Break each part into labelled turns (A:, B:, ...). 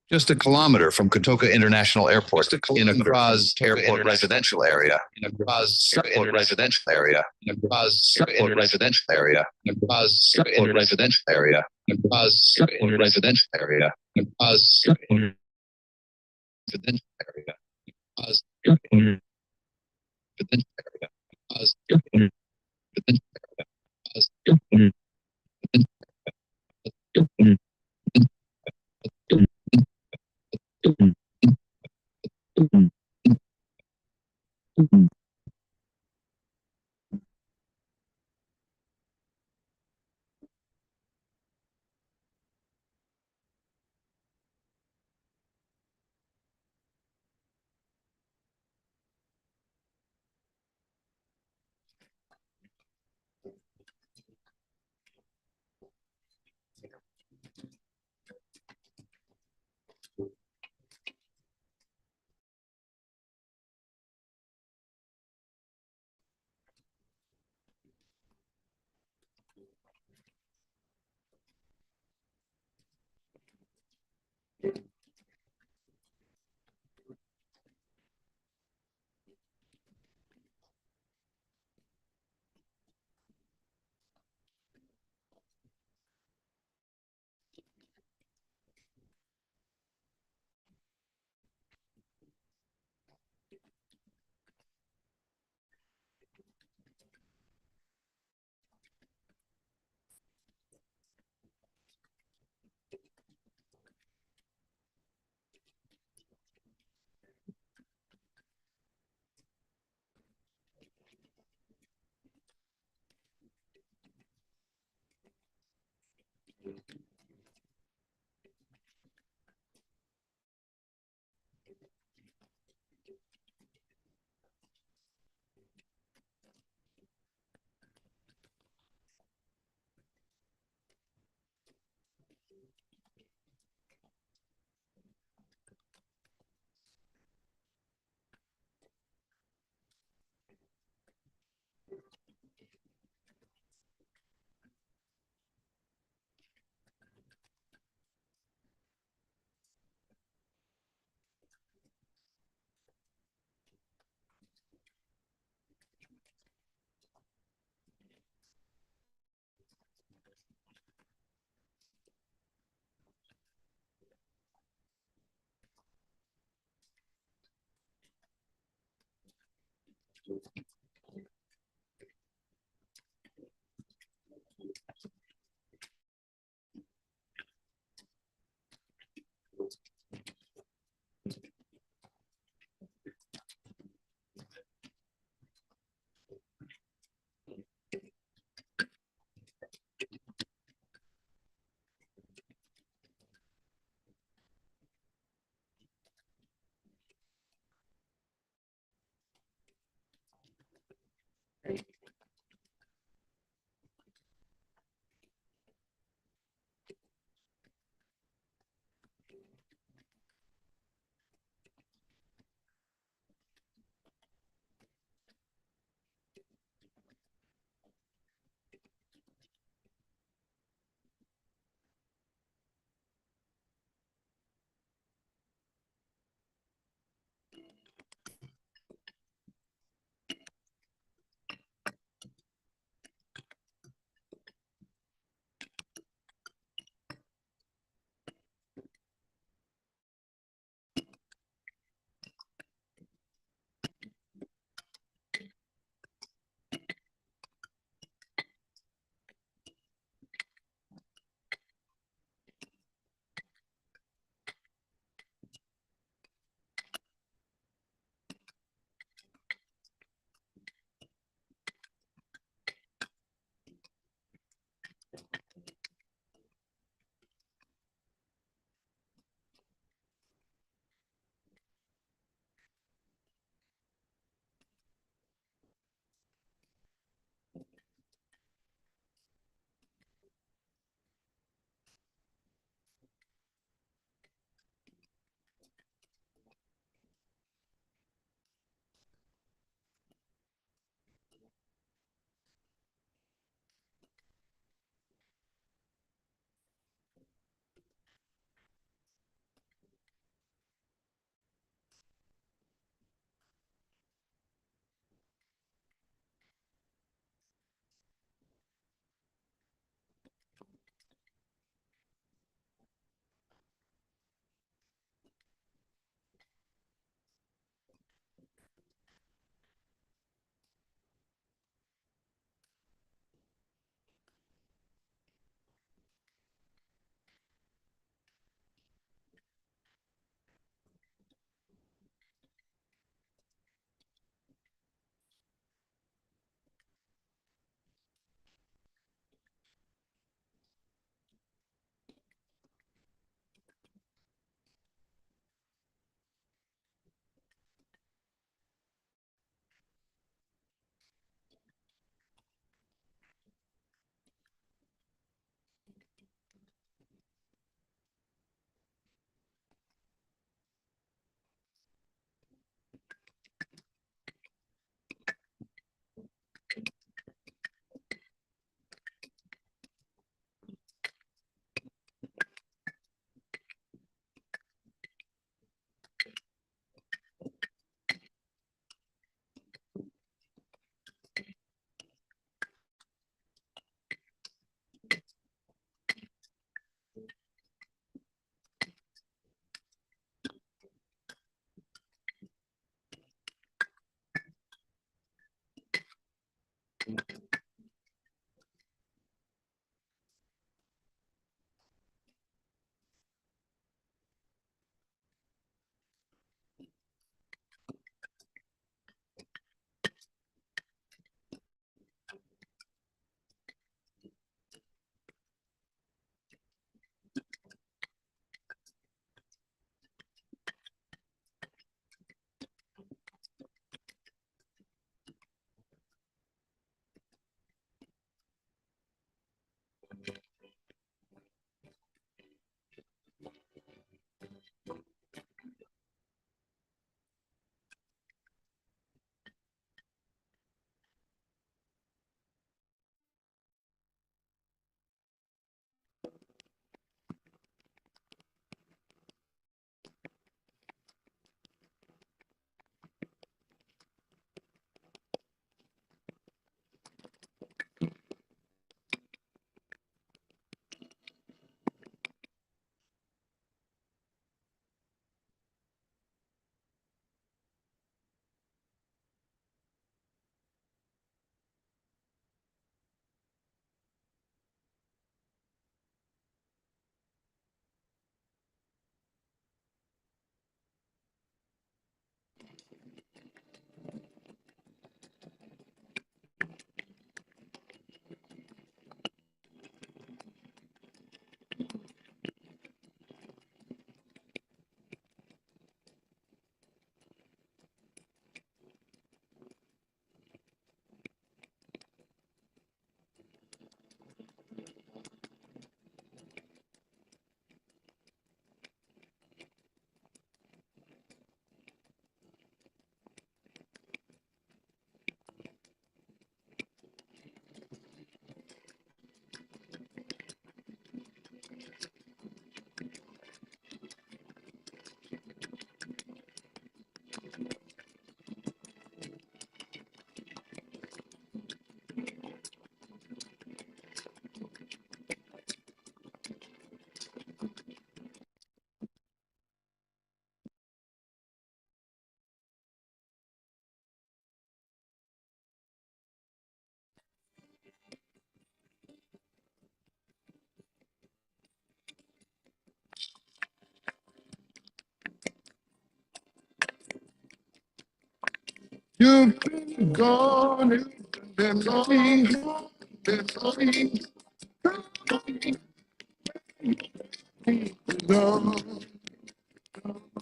A: Just a kilometer from Kotoka International Airport in a Graz airport residential area. In a Graz airport residential area. In a Graz airport residential area. In a Graz airport residential area. In a Graz airport residential area. In a Graz airport residential area. Graz airport residential area. Graz airport residential area. Graz airport residential area.
B: You've been gone and gone.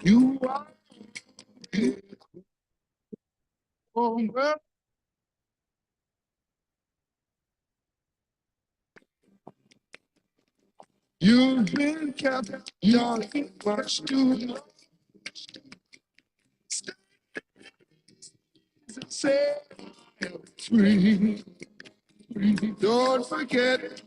B: You are over. You've been kept young, much too long. Set free. Don't forget it.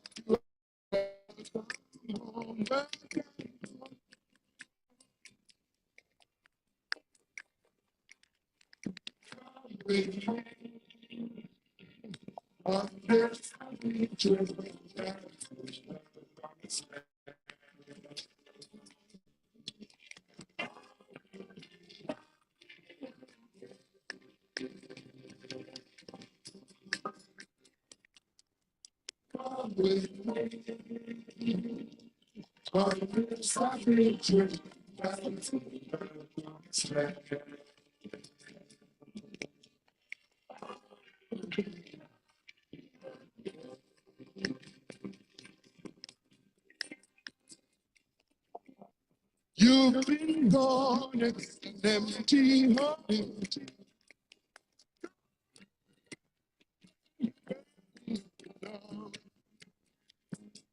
B: You've been gone and empty hearted.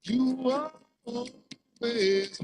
B: You are always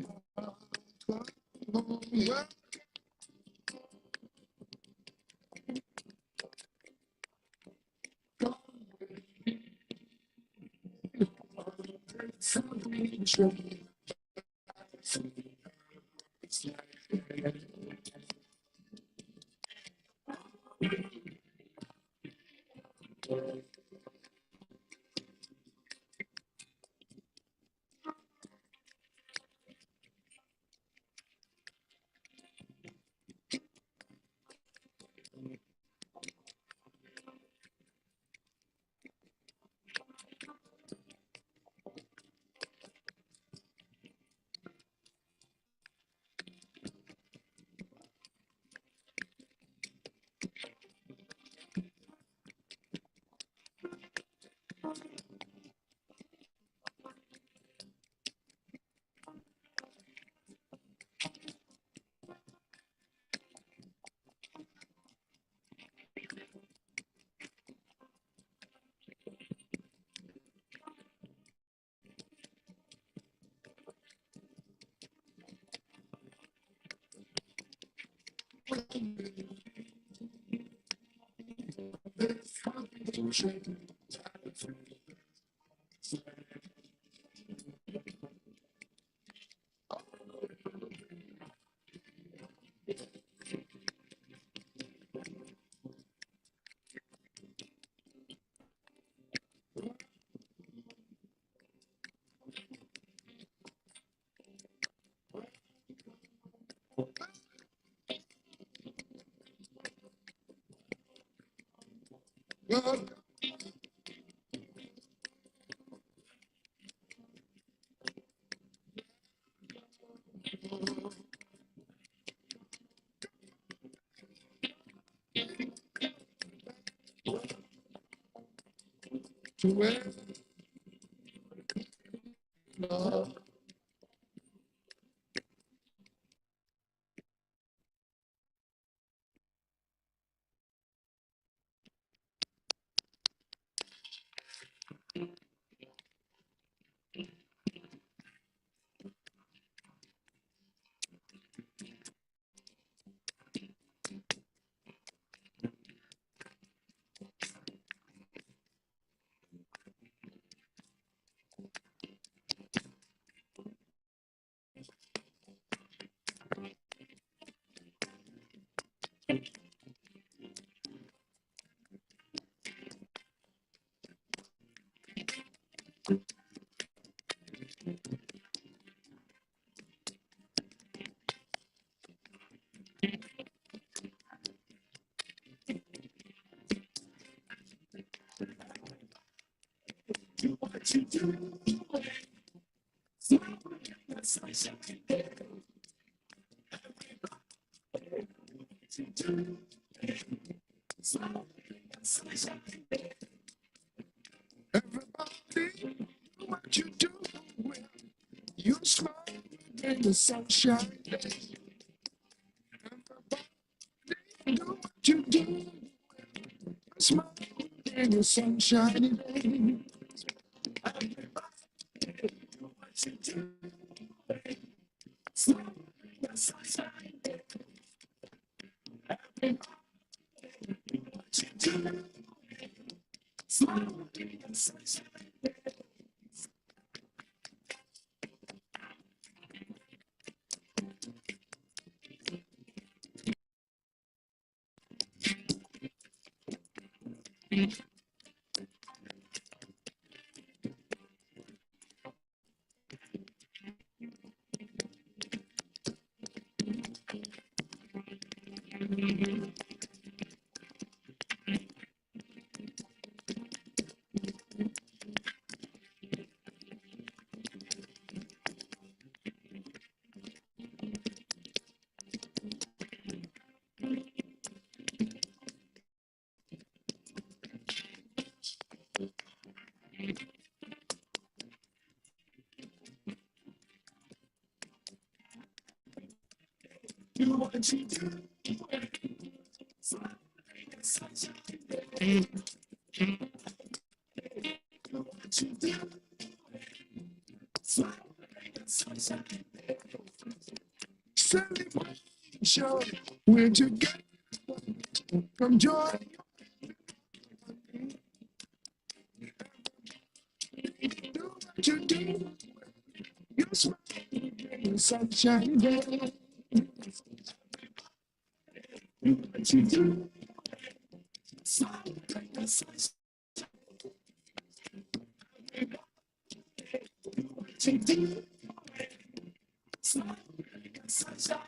B: home. you do when you smile in the sunshine. Do what you do, smile in the sunshine. Do what you do. Celebration, we're together. Come join. Do what you do. You smile in the sunshine. Do what you do. Smile in the sunshine. Do what you do. Smile in the sunshine.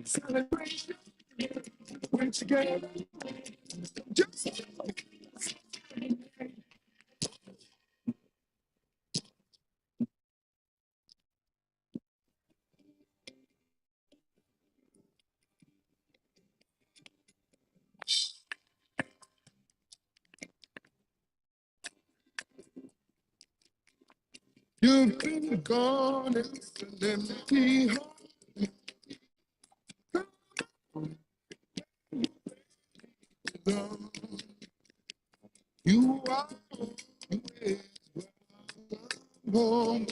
B: Celebration, we're together. Just you've been gone and it's an empty heart. You are home.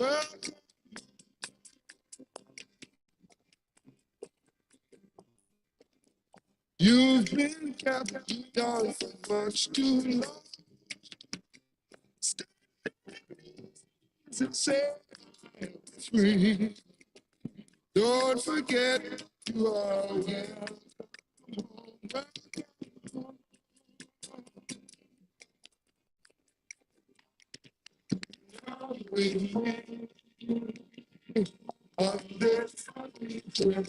B: You've been captured down for much too long. And say free. Don't forget you are welcome. With me on this trip.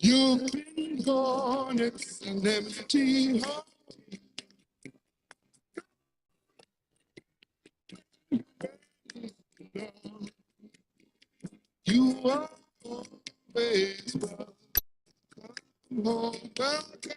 B: You've been gone, it's an empty heart. You are always welcome home. Welcome.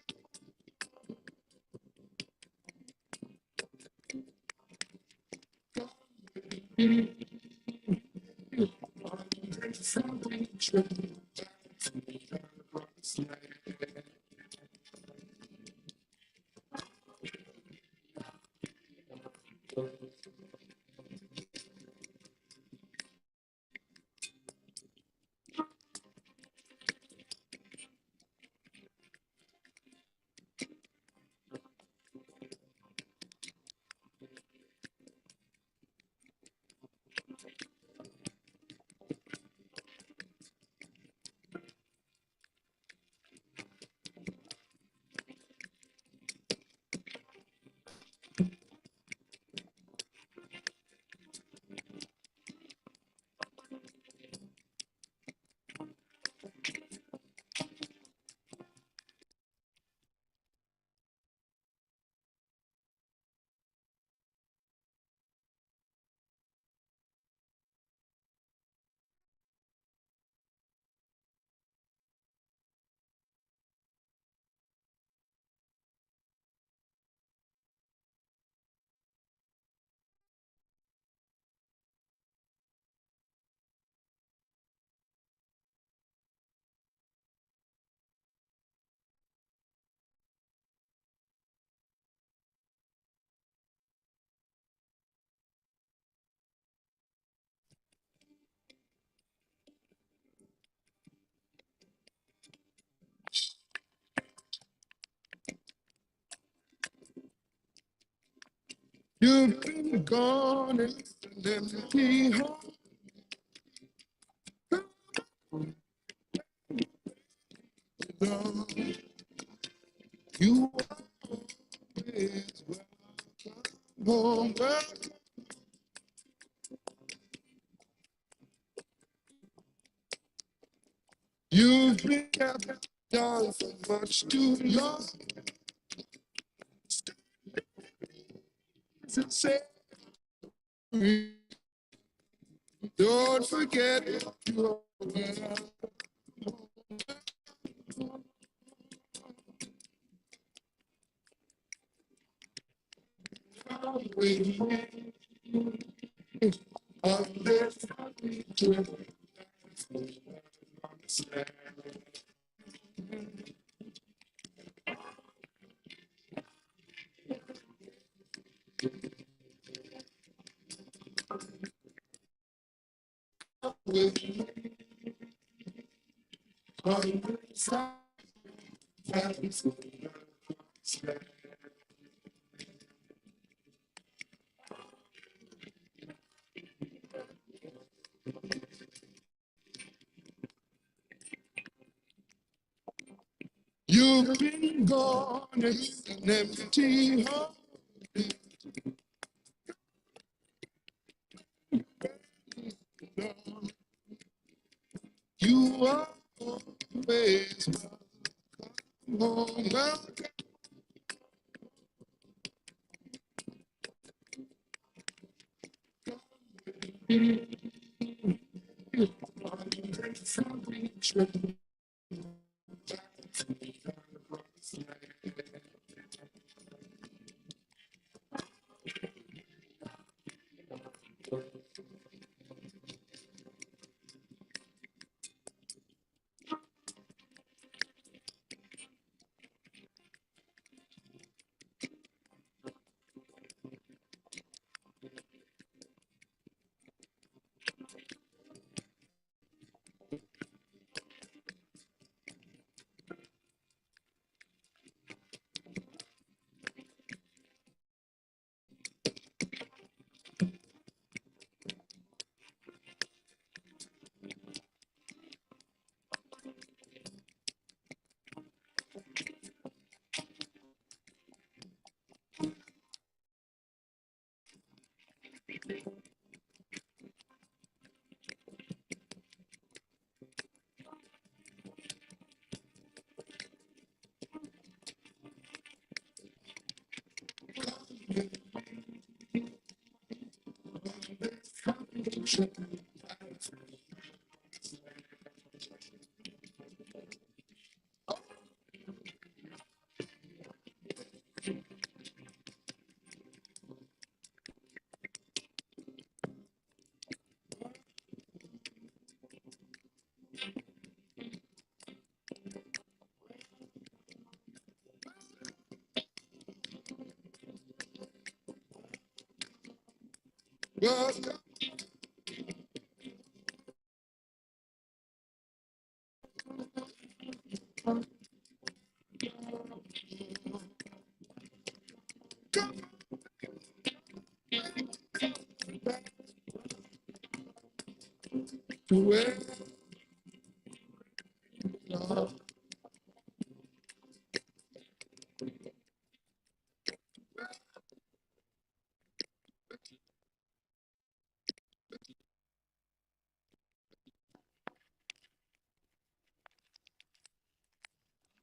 B: You've been gone, it's an empty heart. You are always welcome home. Welcome. You've been kept down for much too long. Say, don't forget you are always on this trip. You've been gone, it's an empty heart. You are always welcome home. Welcome.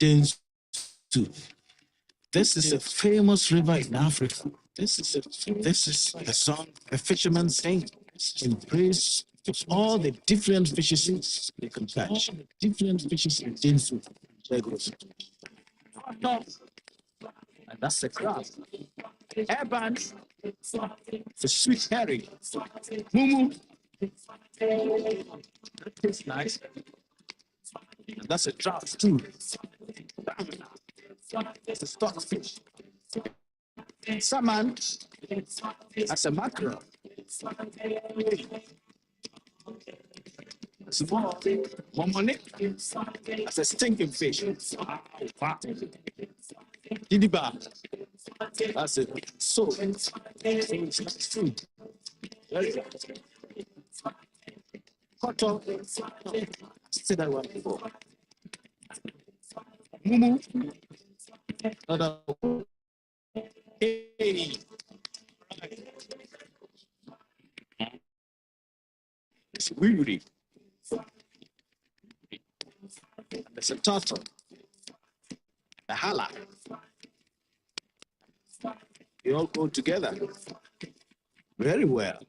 B: Densu. This is a famous river in Africa. This is a song a fisherman sings in praise of all the different fishes they can catch. Different fishes in Densu. And that's the crab. Airband, the sweet herring. Mumu. That tastes nice. And that's a trout too. It's a stockfish. Salmon, that's a mackerel. Small, momonic, that's a stinking fish. Didiba, that's a so it's nice food. Very good. Cotton, say that one before. Mumu, another one. Hey. It's weird. There's a turtle, a hala. They all go together very well.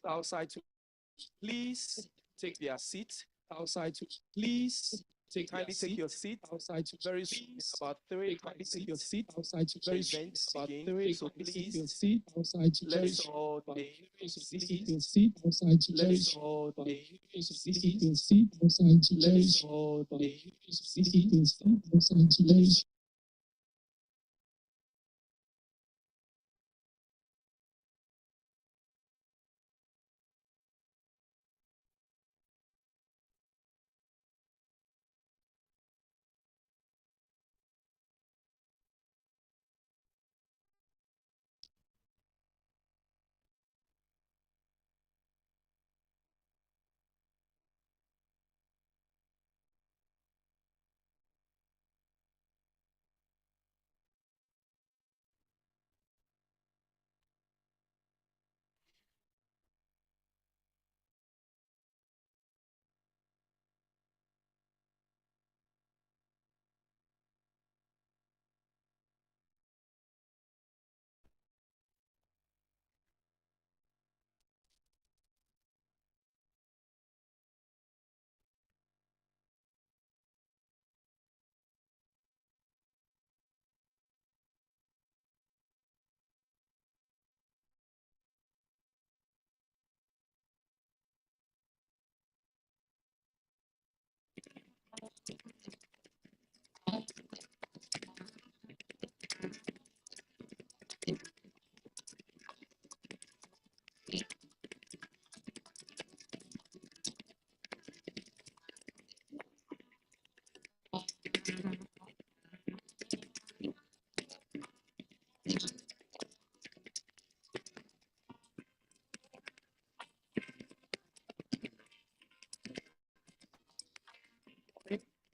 C: Outside to please take their seat. Outside to please kindly take your seat. Outside to very soon. About 3 kindly take your seat. Outside to very soon. About 3 so please your seat. Outside to very soon. Your seat. Outside to very soon. Your seat. Outside to very soon. Your seat. Outside to very soon.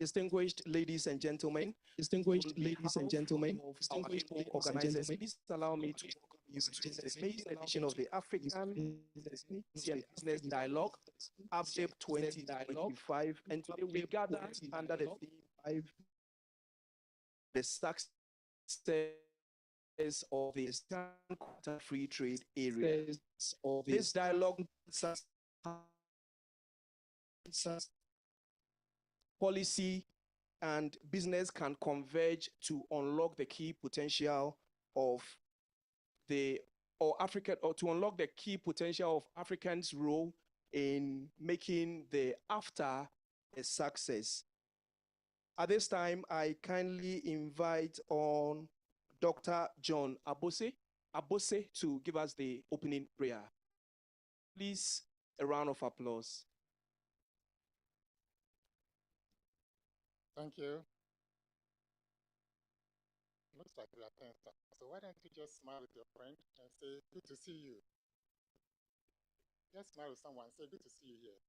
C: distinguished ladies and gentlemen, distinguished organizers, please allow me to welcome you to the maiden edition of the African Business Dialogue, AfDiB 2025. And today we gather under the theme, the success of the Eastern Quarter Free Trade Area. This dialogue policy and business can converge to unlock the key potential of to unlock the key potential of Africans' role in making the AfTA a success. At this time, I kindly invite on Dr. John Abose to give us the opening prayer. Please, a round of applause.
D: Thank you. Looks like we are 10 stars. So why don't you just smile with your friend and say, good to see you. Just smile with someone, say, good to see you here.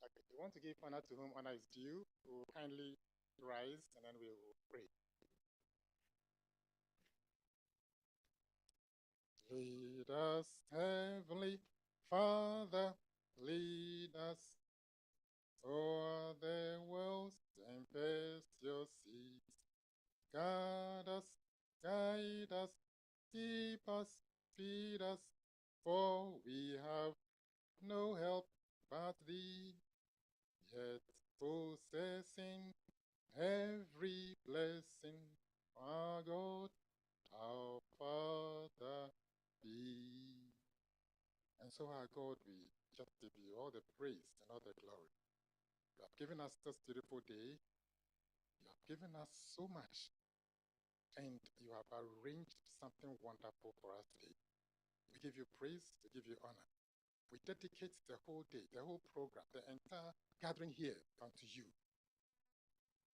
D: Okay, we want to give honor to whom honor is due. We will kindly rise and then we will pray. Lead us, Heavenly Father, lead us o'er the world's tempestuous seas. Guide us, guide us, keep us, feed us, for we have no help but thee. Yet possessing every blessing, our God, our Father be. And so, our God, we just give you all the praise and all the glory. You have given us this beautiful day. You have given us so much. And you have arranged something wonderful for us today. We give you praise, we give you honor. We dedicate the whole day, the whole program, the entire gathering here unto you.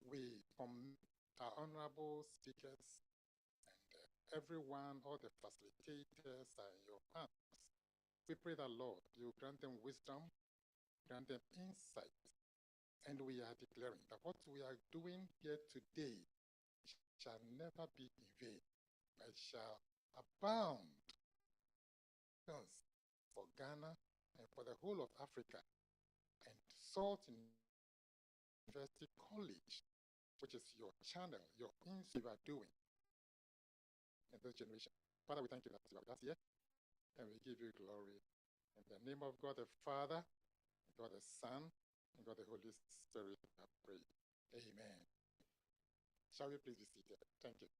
D: We commit our honorable speakers and everyone, all the facilitators are in your hands. We pray that, Lord, you grant them wisdom, grant them insight, and we are declaring that what we are doing here today shall never be in vain, but shall abound for Ghana and for the whole of Africa. And Salt University College, which is your channel, your insight you are doing in this generation. Father, we thank you that you are with us here, and we give you glory. In the name of God the Father, God the Son, and God the Holy Spirit, I pray. Amen. Shall we please be seated? Thank you.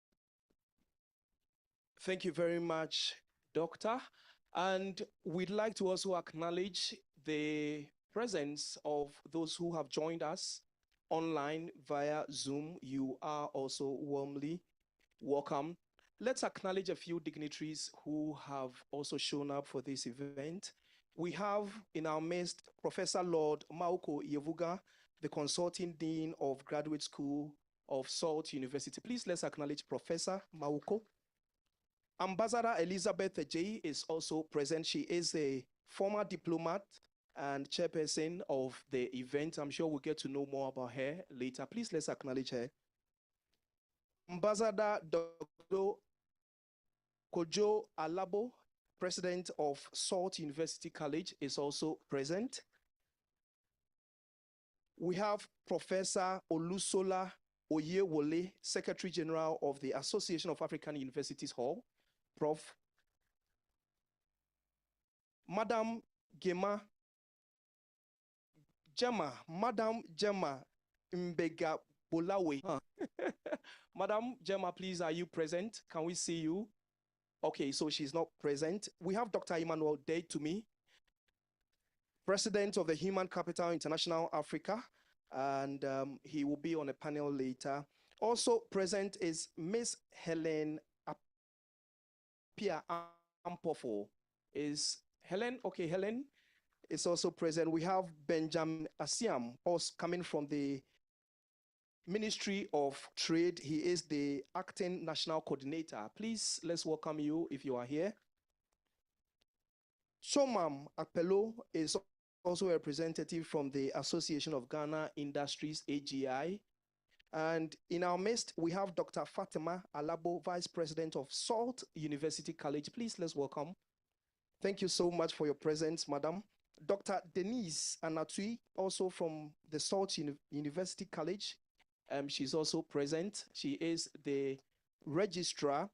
C: Thank you very much, Doctor. And we'd like to also acknowledge the presence of those who have joined us online via Zoom. You are also warmly welcome. Let's acknowledge a few dignitaries who have also shown up for this event. We have in our midst Professor Lord Mawuko-Yevugah, the Consulting Dean of Graduate School of Salt University. Please let's acknowledge Professor Mawuko. Ambassador Elizabeth Adjei is also present. She is a former diplomat and chairperson of the event. I'm sure we'll get to know more about her later. Please let's acknowledge her. Ambassador Dr. Kojo Alabo, president of Salt University College, is also present. We have Professor Olusola Oyewole, Secretary General of the Association of African Universities Hall, Prof. Madam Gemma Mbega Bolawe. Madam Gemma, please, are you present? Can we see you? Okay, so she's not present. We have Dr. Emmanuel Day to me, President of the Human Capital International Africa, and he will be on a panel later. Also present is Miss Helen Apia Ampofo. Is Helen? Okay, Helen is also present. We have Benjamin Asiam, also coming from the Ministry of Trade. He is the acting national coordinator. Please, let's welcome you if you are here. Chomam Apello is also a representative from the Association of Ghana Industries, AGI. And in our midst, we have Dr. Fatima Alabo, Vice President of Salt University College. Please, let's welcome. Thank you so much for your presence, Madam. Dr. Denise Anatui, also from the Salt University College. She's also present. She is the registrar.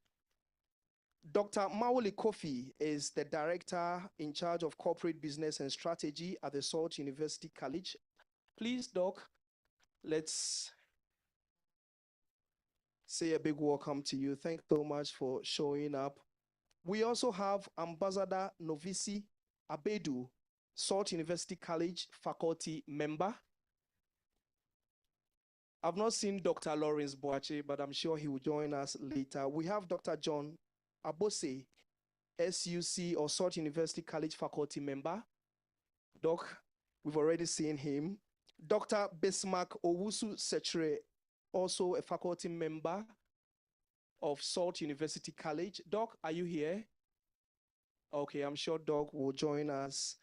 C: Dr. Mawuko-Yevugah is the director in charge of corporate business and strategy at the Salt University College. Please, Doc, let's say a big welcome to you. Thanks so much for showing up. We also have Ambassador Novisi Abedu, Salt University College faculty member. I've not seen Dr. Lawrence Boache, but I'm sure he will join us later. We have Dr. John Abose, SUC or Salt University College faculty member. Doc, we've already seen him. Dr. Bismarck Owusu Sechere, also a faculty member of Salt University College. Doc, are you here? Okay, I'm sure Doc will join us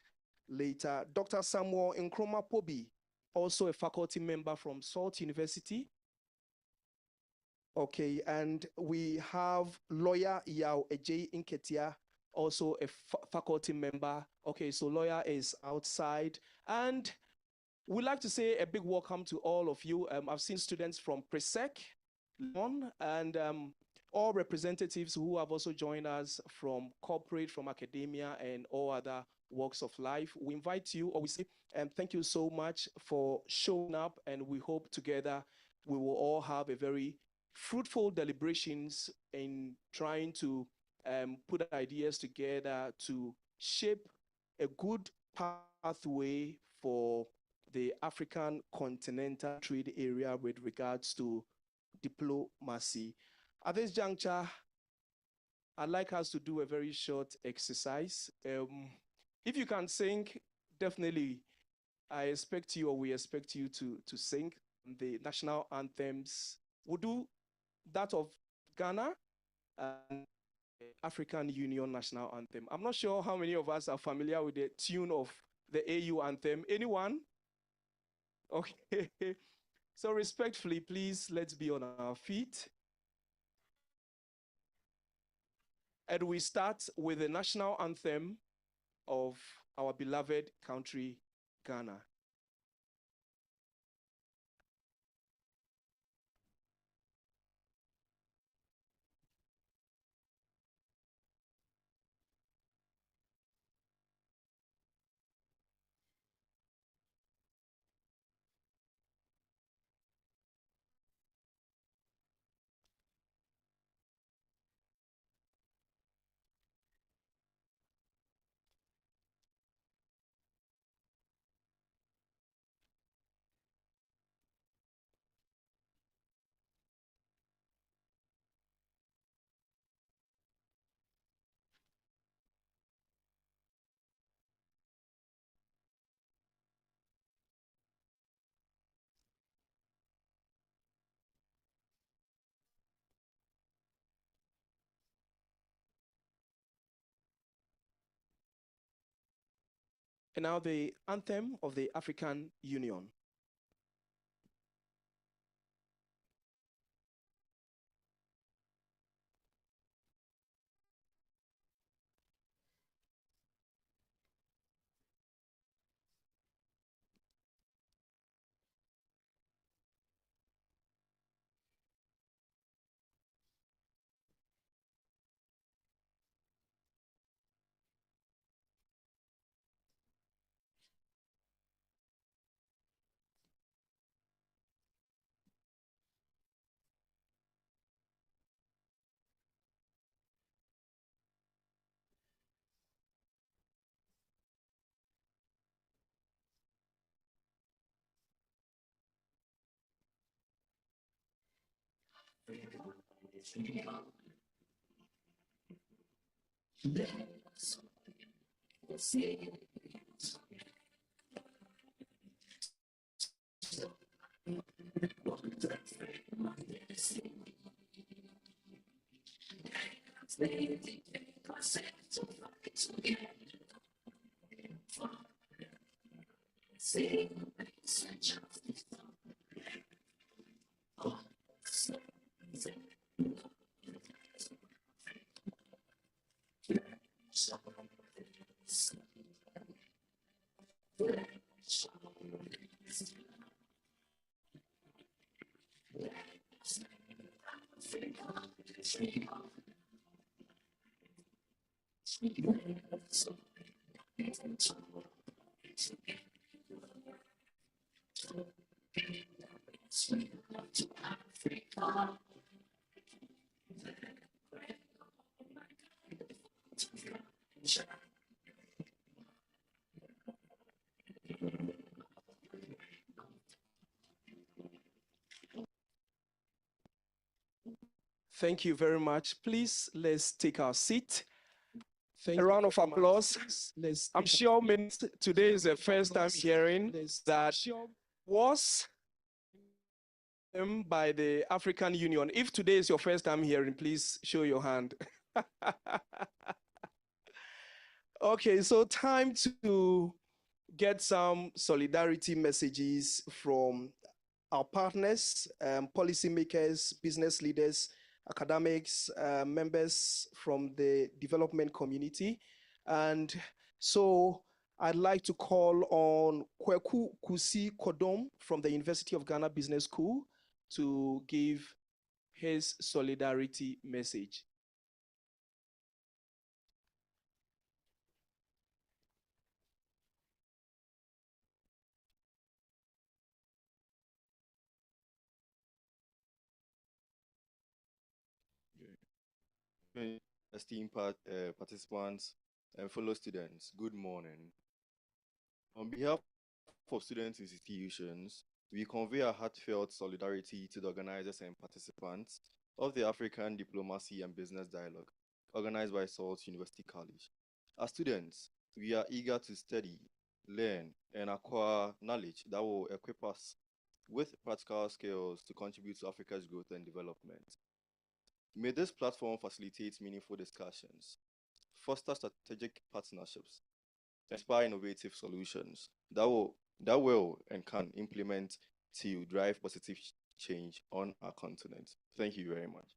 C: later. Dr. Samuel Nkrumah Pobi, also a faculty member from Salt University. Okay, and we have lawyer Yao Adjei Nketia, also a faculty member. Okay, so lawyer is outside. And we'd like to say a big welcome to all of you. I've seen students from Presec, and all representatives who have also joined us from corporate, from academia, and all other walks of life. We invite you, or we say, thank you so much for showing up, and we hope together we will all have a very fruitful deliberations in trying to put ideas together to shape a good pathway for the African continental trade area with regards to diplomacy. At this juncture, I'd like us to do a very short exercise. If you can sing, definitely I expect you, or we expect you to sing the national anthems. We'll do that of Ghana and African Union national anthem. I'm not sure how many of us are familiar with the tune of the AU anthem. Anyone? Okay. So respectfully, please, let's be on our feet. And we start with the national anthem of our beloved country, Ghana. And now the anthem of the African Union. Thank you very much. Please, let's take our seat. A round of applause. I'm sure today is the first time hearing that was by the African Union. If today is your first time hearing, please show your hand. Okay, so time to get some solidarity messages from our partners, policymakers, business leaders, academics, members from the development community. And so I'd like to call on Kweku Kusi Kodom from the University of Ghana Business School to give his solidarity message.
E: Esteemed participants and fellow students, good morning. On behalf of student institutions, we convey our heartfelt solidarity to the organizers and participants of the African Diplomacy and Business Dialogue, organized by Salt University College. As students, we are eager to study, learn, and acquire knowledge that will equip us with practical skills to contribute to Africa's growth and development. May this platform facilitate meaningful discussions, foster strategic partnerships, inspire innovative solutions that will and can implement to drive positive change on our continent. Thank you very much.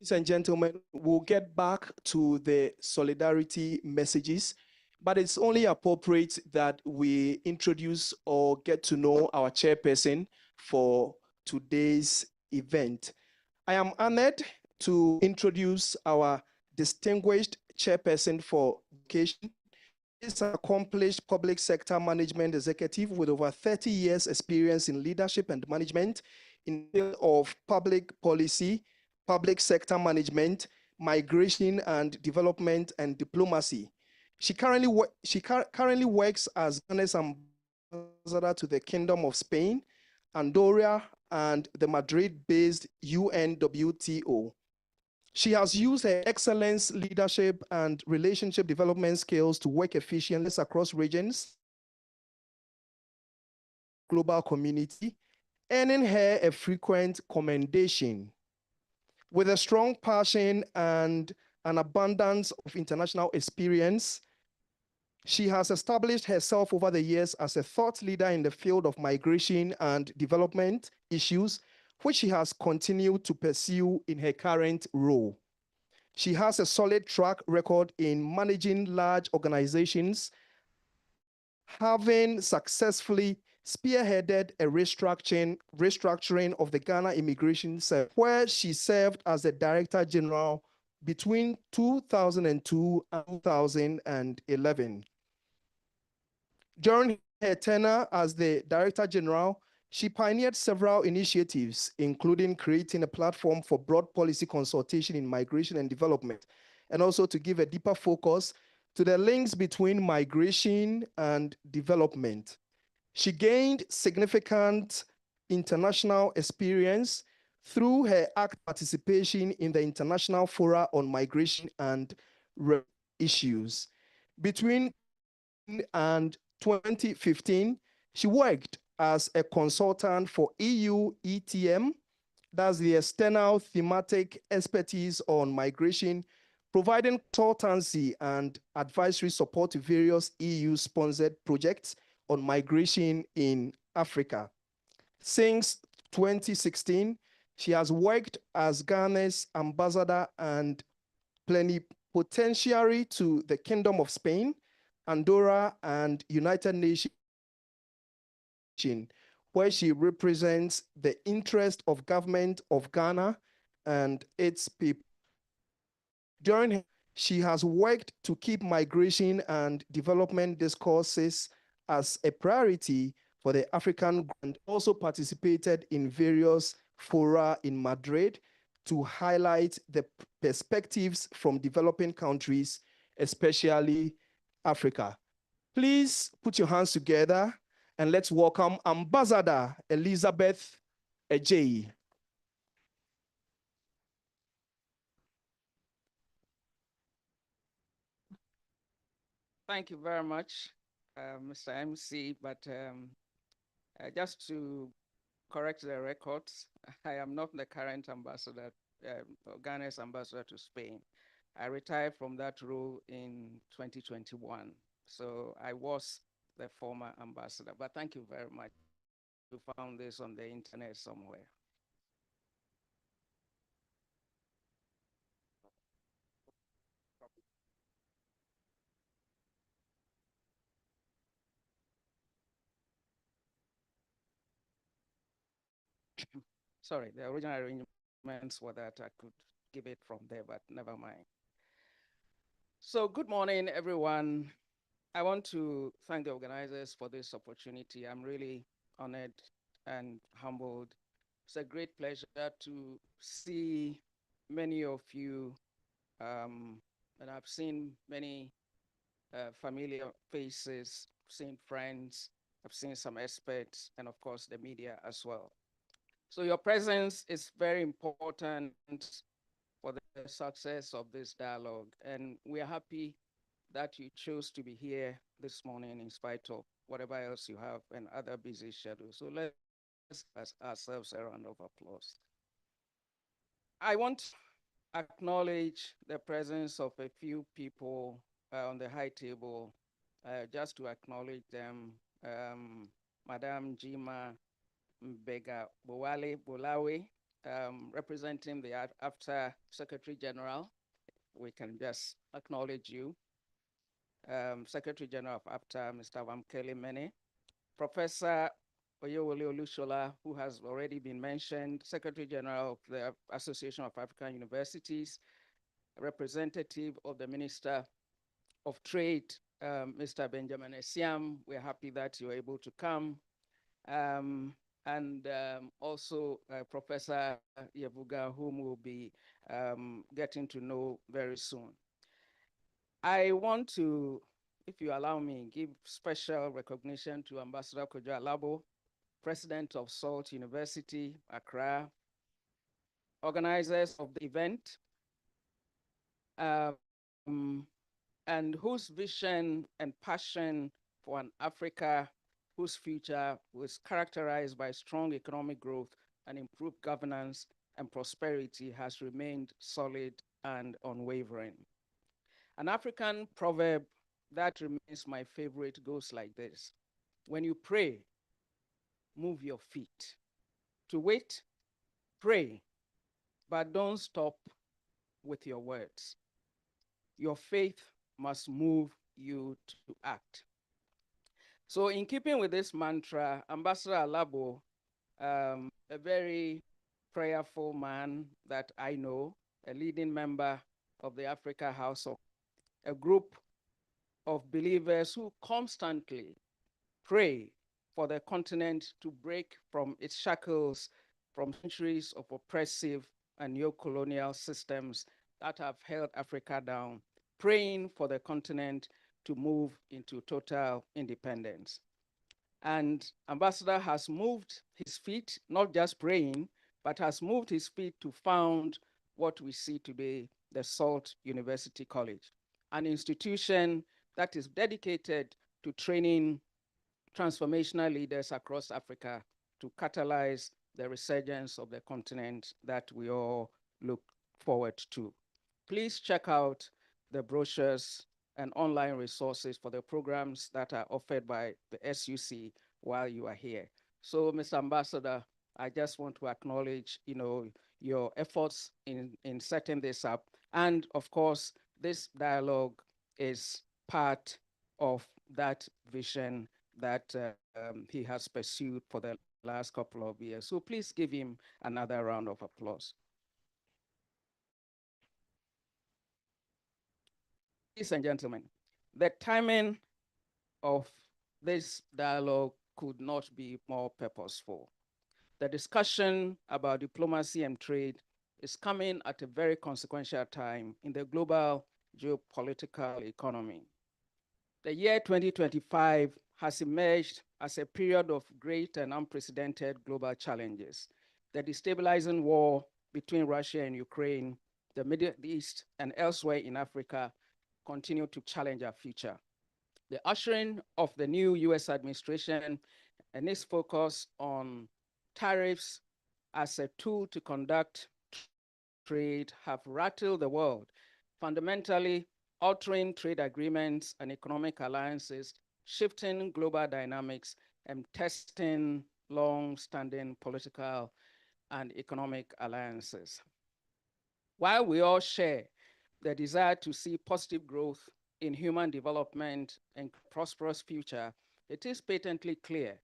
C: Ladies and gentlemen, we'll get back to the solidarity messages, but it's only appropriate that we introduce or get to know our chairperson for today's event. I am honored to introduce our distinguished chairperson for education. He's an accomplished public sector management executive with over 30 years experience in leadership and management in the field of public policy, public sector management, migration and development, and diplomacy. She currently works as Ghana's ambassador to the Kingdom of Spain, Andorra, and the Madrid-based UNWTO. She has used her excellence, leadership, and relationship development skills to work efficiently across regions, global community, earning her a frequent commendation. With a strong passion and an abundance of international experience, she has established herself over the years as a thought leader in the field of migration and development issues, which she has continued to pursue in her current role. She has a solid track record in managing large organizations, having successfully spearheaded a restructuring of the Ghana Immigration Service, where she served as the Director General between 2002 and 2011. During her tenure as the Director General, she pioneered several initiatives, including creating a platform for broad policy consultation in migration and development, and also to give a deeper focus
F: to the links between migration and development. She gained significant international experience through her active participation in the International Fora on Migration and Issues. Between and 2015, she worked as a consultant for EU ETM, that's the external thematic expertise on migration, providing consultancy and advisory support to various EU-sponsored projects on migration in Africa. Since 2016, she has worked as Ghana's ambassador and plenipotentiary to the Kingdom of Spain, Andorra, and United Nations, where she represents the interest of government of Ghana and its people. During her, she has worked to keep migration and development discourses as a priority for the African and also participated in various fora in Madrid to highlight the perspectives from developing countries, especially Africa. Please put your hands together and let's welcome Ambassador Elizabeth Adjei.
G: Thank you very much, Mr. MC, but just to correct the records, I am not the current ambassador, Ghana's ambassador to Spain. I retired from that role in 2021. So I was the former ambassador, but thank you very much. You found this on the internet somewhere. Sorry, the original arrangements were that I could give it from there, but never mind. So good morning, everyone. I want to thank the organizers for this opportunity. I'm really honored and humbled. It's a great pleasure to see many of you, and I've seen many familiar faces, seen friends, I've seen some experts, and of course the media as well. So your presence is very important for the success of this dialogue, and we are happy that you chose to be here this morning in spite of whatever else you have and other busy schedules. So let's give ourselves a round of applause. I want to acknowledge the presence of a few people on the high table, just to acknowledge them. Madam Jima Mbega Bolawe, representing the AfTA Secretary General. We can just acknowledge you. Secretary General of AfTA, Mr. Wamkele Mene. Professor Oyewole Olushola, who has already been mentioned, Secretary General of the Association of African Universities, representative of the Minister of Trade, Mr. Benjamin Esiam. We're happy that you're able to come. And also Professor Yevugah, whom we'll be getting to know very soon. I want to, if you allow me, give special recognition to Ambassador Kojo Alabo, President of Salt University, Accra, organizers of the event, and whose vision and passion for an Africa whose future was characterized by strong economic growth and improved governance and prosperity has remained solid and unwavering. An African proverb that remains my favorite goes like this: when you pray, move your feet. To wait, pray, but don't stop with your words. Your faith must move you to act. So in keeping with this mantra, Ambassador Alabo, a very prayerful man that I know, a leading member of the Africa House of a group of believers who constantly pray for the continent to break from its shackles from centuries of oppressive and neo-colonial systems that have held Africa down, praying for the continent to move into total independence. And Ambassador has moved his feet, not just praying, but has moved his feet to found what we see today, the Salt University College, an institution that is dedicated to training transformational leaders across Africa to catalyze the resurgence of the continent that we all look forward to. Please check out the brochures and online resources for the programs that are offered by the SUC while you are here. So, Mr. Ambassador, I just want to acknowledge, your efforts in setting this up. And of course, this dialogue is part of that vision that he has pursued for the last couple of years. So please give him another round of applause. Ladies and gentlemen, the timing of this dialogue could not be more purposeful. The discussion about diplomacy and trade is coming at a very consequential time in the global geopolitical economy. The year 2025 has emerged as a period of great and unprecedented global challenges. The destabilizing war between Russia and Ukraine, the Middle East, and elsewhere in Africa continue to challenge our future. The ushering of the new US administration and its focus on tariffs as a tool to conduct trade have rattled the world, fundamentally altering trade agreements and economic alliances, shifting global dynamics, and testing long-standing political and economic alliances. While we all share the desire to see positive growth in human development and prosperous future, it is patently clear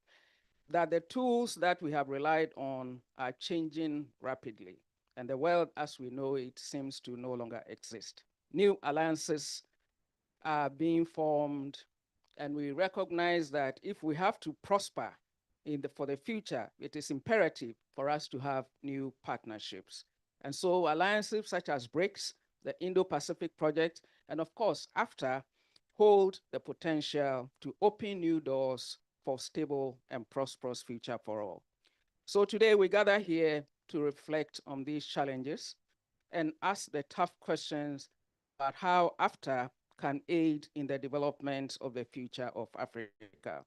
G: that the tools that we have relied on are changing rapidly, and the world as we know it seems to no longer exist. New alliances are being formed, and we recognize that if we have to prosper for the future, it is imperative for us to have new partnerships. And so alliances such as BRICS, the Indo-Pacific Project, and of course, AfTA, hold the potential to open new doors for stable and prosperous future for all. So today we gather here to reflect on these challenges and ask the tough questions about how AfTA can aid in the development of the future of Africa.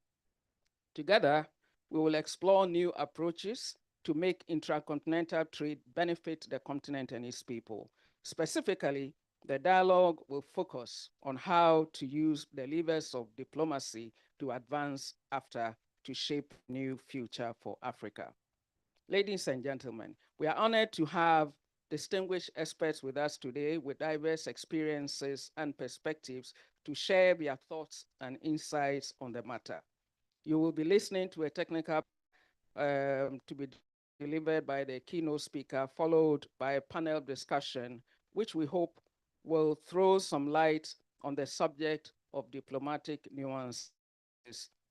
G: Together, we will explore new approaches to make intracontinental trade benefit the continent and its people. Specifically, the dialogue will focus on how to use the levers of diplomacy to advance AfTA to shape a new future for Africa. Ladies and gentlemen, we are honored to have distinguished experts with us today with diverse experiences and perspectives to share their thoughts and insights on the matter. You will be listening to a technical to be delivered by the keynote speaker, followed by a panel discussion, which we hope will throw some light on the subject of diplomatic nuances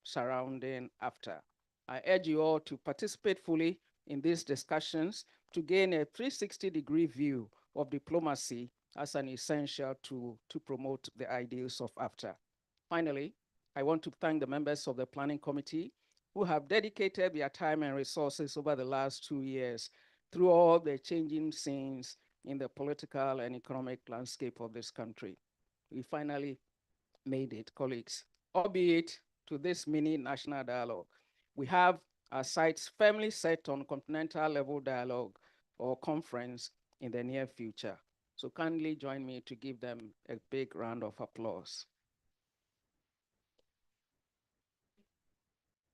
G: surrounding AfTA. I urge you all to participate fully in these discussions to gain a 360-degree view of diplomacy as an essential tool to promote the ideals of AfTA. Finally, I want to thank the members of the Planning Committee who have dedicated their time and resources over the last 2 years through all the changing scenes in the political and economic landscape of this country. We finally made it, colleagues, albeit to this mini national dialogue. We have our sights firmly set on continental level dialogue or conference in the near future. So kindly join me to give them a big round of applause.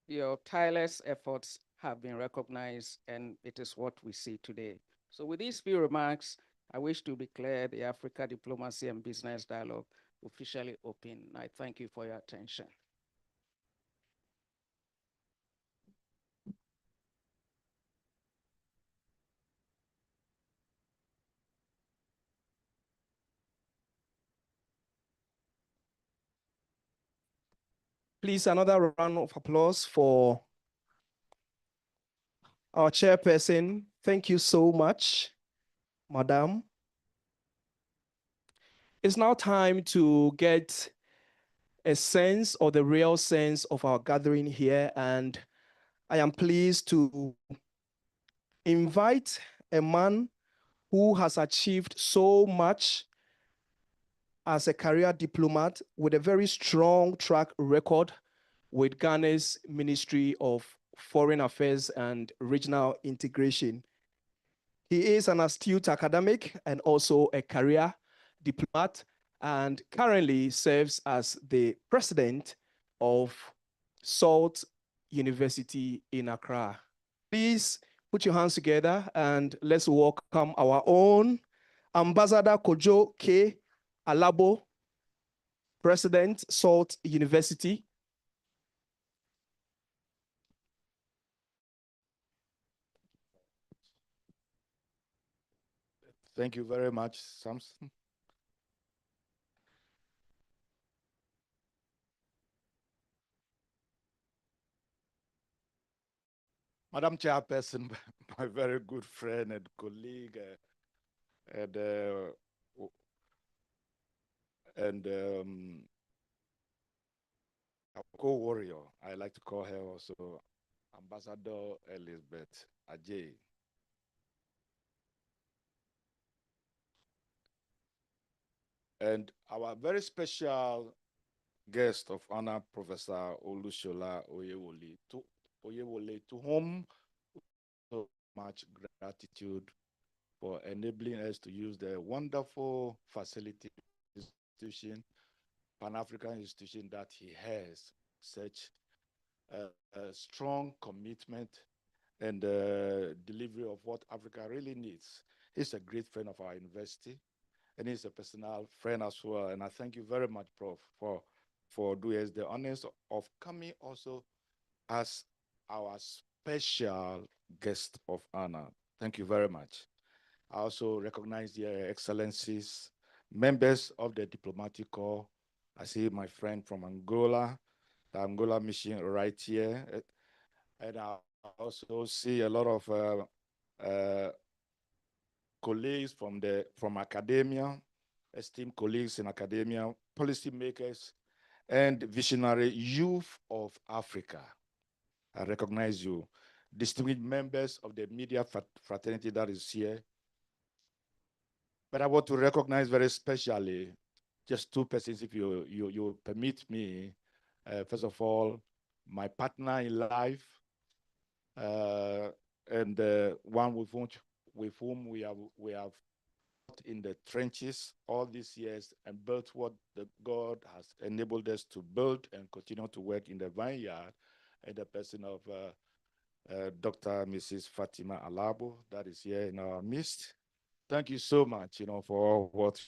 G: Your tireless efforts have been recognized, and it is what we see today. So with these few remarks, I wish to declare the Africa Diplomacy and Business Dialogue officially open. I thank you for your attention.
F: Please, another round of applause for our chairperson. Thank you so much, Madam. It's now time to get a sense or the real sense of our gathering here, and I am pleased to invite a man who has achieved so much as a career diplomat with a very strong track record with Ghana's Ministry of Foreign Affairs and Regional Integration. He is an astute academic and also a career diplomat, and currently serves as the president of SALT University in Accra. Please put your hands together and let's welcome our own Ambassador Kojo K. Alabo, President, SALT University.
H: Thank you very much, Samson. Madam Chairperson, my very good friend and colleague, and a co-warrior, I like to call her also Ambassador Elizabeth Adjei. And our very special guest of honor, Professor Olushola Oyewole, to whom so much gratitude for enabling us to use the wonderful facility institution, Pan-African institution that he has, such a strong commitment and delivery of what Africa really needs. He's a great friend of our university, and he's a personal friend as well. And I thank you very much, Prof, for doing us the honors of coming also as our special guest of honor. Thank you very much. I also recognize the excellencies, members of the diplomatic corps. I see my friend from Angola, the Angola mission right here. And I also see a lot of colleagues from academia, esteemed colleagues in academia, policymakers, and visionary youth of Africa. I recognize you. Distinguished members of the media fraternity that is here. But I want to recognize very specially just two persons, if you permit me. First of all, my partner in life, and one with whom we have in the trenches all these years and built what God has enabled us to build and continue to work in the vineyard, and the person of Dr. Mrs. Fatima Alabo that is here in our midst. Thank you so much, for what.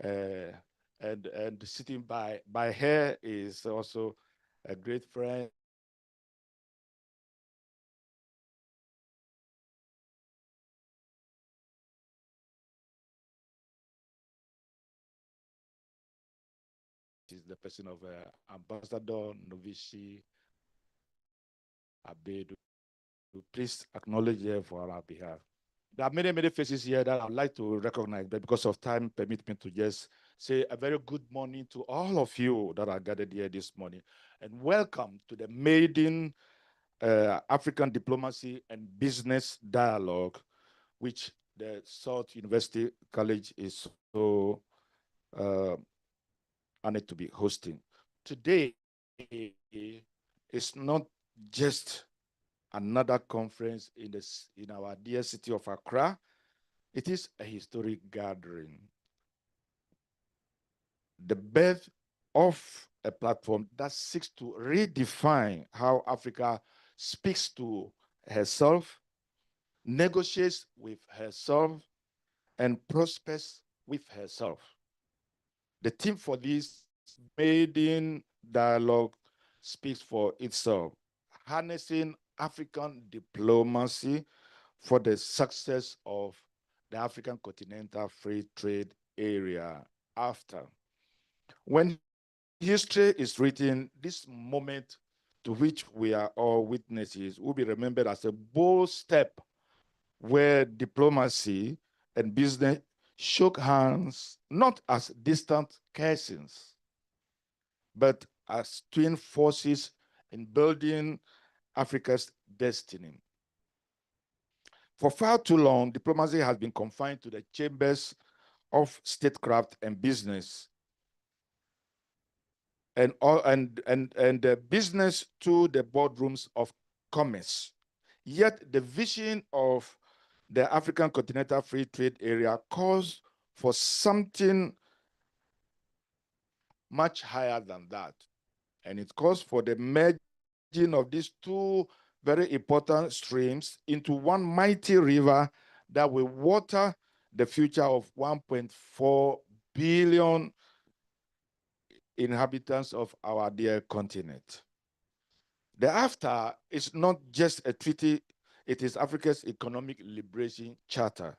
H: And sitting by her is also a great friend. Is the person of Ambassador Novishi Abedu. Please acknowledge her for our behalf. There are many, many faces here that I'd like to recognize, but because of time, permit me to just say a very good morning to all of you that are gathered here this morning, and welcome to the maiden African Diplomacy and Business Dialogue, which the SALT University College is so honored to be hosting. Today is not just another conference in our dear city of Accra. It is a historic gathering. The birth of a platform that seeks to redefine how Africa speaks to herself, negotiates with herself, and prospers with herself. The theme for this maiden dialogue speaks for itself: harnessing African diplomacy for the success of the African Continental Free Trade Area after. When history is written, this moment to which we are all witnesses will be remembered as a bold step where diplomacy and business shook hands not as distant cousins, but as twin forces in building Africa's destiny. For far too long, diplomacy has been confined to the chambers of statecraft and business, and business to the boardrooms of commerce. Yet the vision of the African Continental Free Trade Area calls for something much higher than that. And it calls for the merging of these two very important streams into one mighty river that will water the future of 1.4 billion inhabitants of our dear continent. The AfTA is not just a treaty, it is Africa's economic liberation charter.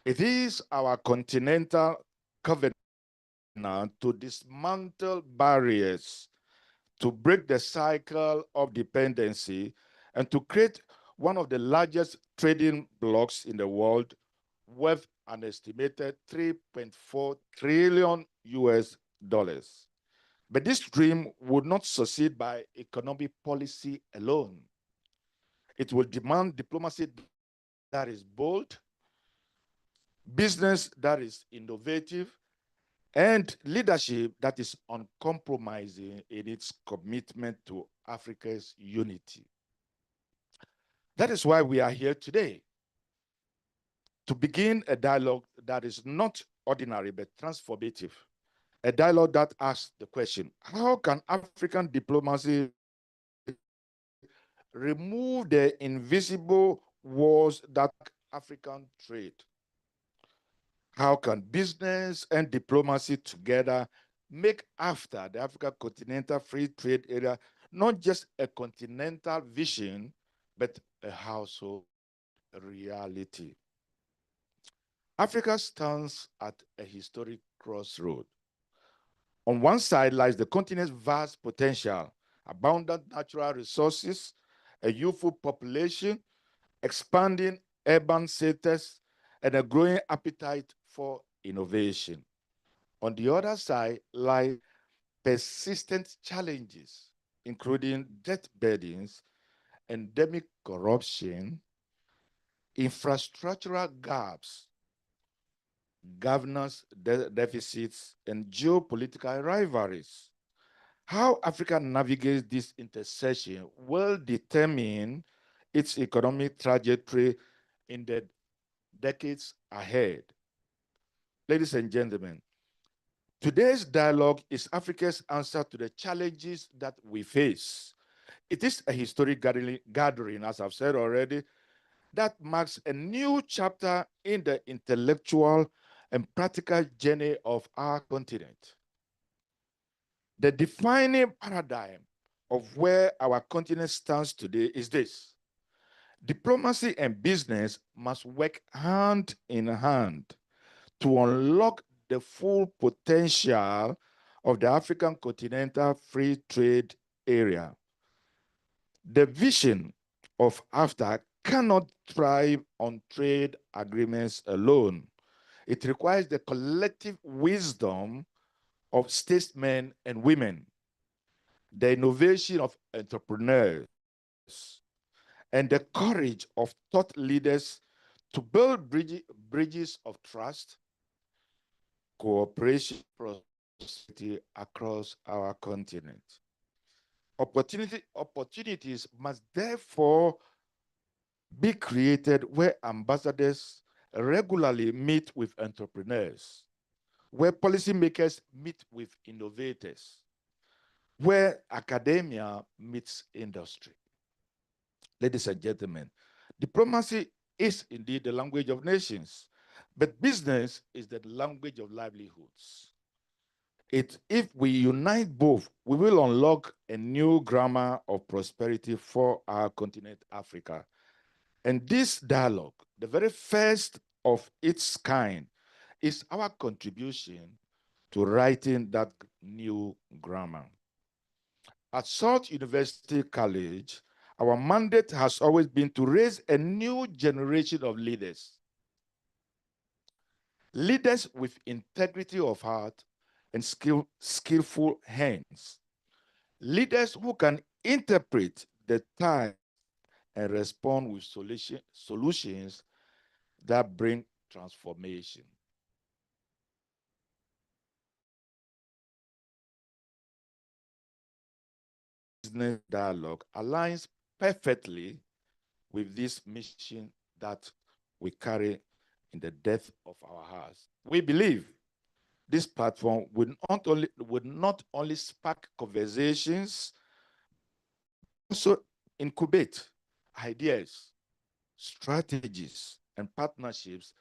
H: It is our continental covenant to dismantle barriers, to break the cycle of dependency, and to create one of the largest trading blocs in the world worth an estimated 3.4 trillion US dollars. But this dream would not succeed by economic policy alone. It will demand diplomacy that is bold, business that is innovative, and leadership that is uncompromising in its commitment to Africa's unity. That is why we are here today, to begin a dialogue that is not ordinary but transformative. A dialogue that asks the question, how can African diplomacy remove the invisible walls that African trade? How can business and diplomacy together make AfTA, the African Continental Free Trade Area, not just a continental vision, but a household reality? Africa stands at a historic crossroad. On one side lies the continent's vast potential, abundant natural resources, a youthful population, expanding urban centers, and a growing appetite for innovation. On the other side lie persistent challenges, including debt burdens, endemic corruption, infrastructural gaps, governance deficits, and geopolitical rivalries. How Africa navigates this intersection will determine its economic trajectory in the decades ahead. Ladies and gentlemen, today's dialogue is Africa's answer to the challenges that we face. It is a historic gathering, as I've said already, that marks a new chapter in the intellectual and practical journey of our continent. The defining paradigm of where our continent stands today is this: diplomacy and business must work hand in hand to unlock the full potential of the African Continental Free Trade Area. The vision of AfTA cannot thrive on trade agreements alone. It requires the collective wisdom of statesmen and women, the innovation of entrepreneurs, and the courage of thought leaders to build bridges of trust, cooperation, prosperity across our continent. Opportunities must therefore be created where ambassadors regularly meet with entrepreneurs, where policymakers meet with innovators, where academia meets industry. Ladies and gentlemen, diplomacy is indeed the language of nations, but business is the language of livelihoods. If we unite both, we will unlock a new grammar of prosperity for our continent, Africa. And this dialogue, the very first of its kind, is our contribution to writing that new grammar. At Salt University College, our mandate has always been to raise a new generation of leaders leaders with integrity of heart and skillful hands, leaders who can interpret the time and respond with solutions that bring transformation. Business dialogue aligns perfectly with this mission that we carry in the depth of our hearts. We believe this platform would not only spark conversations, also incubate ideas, strategies, and partnerships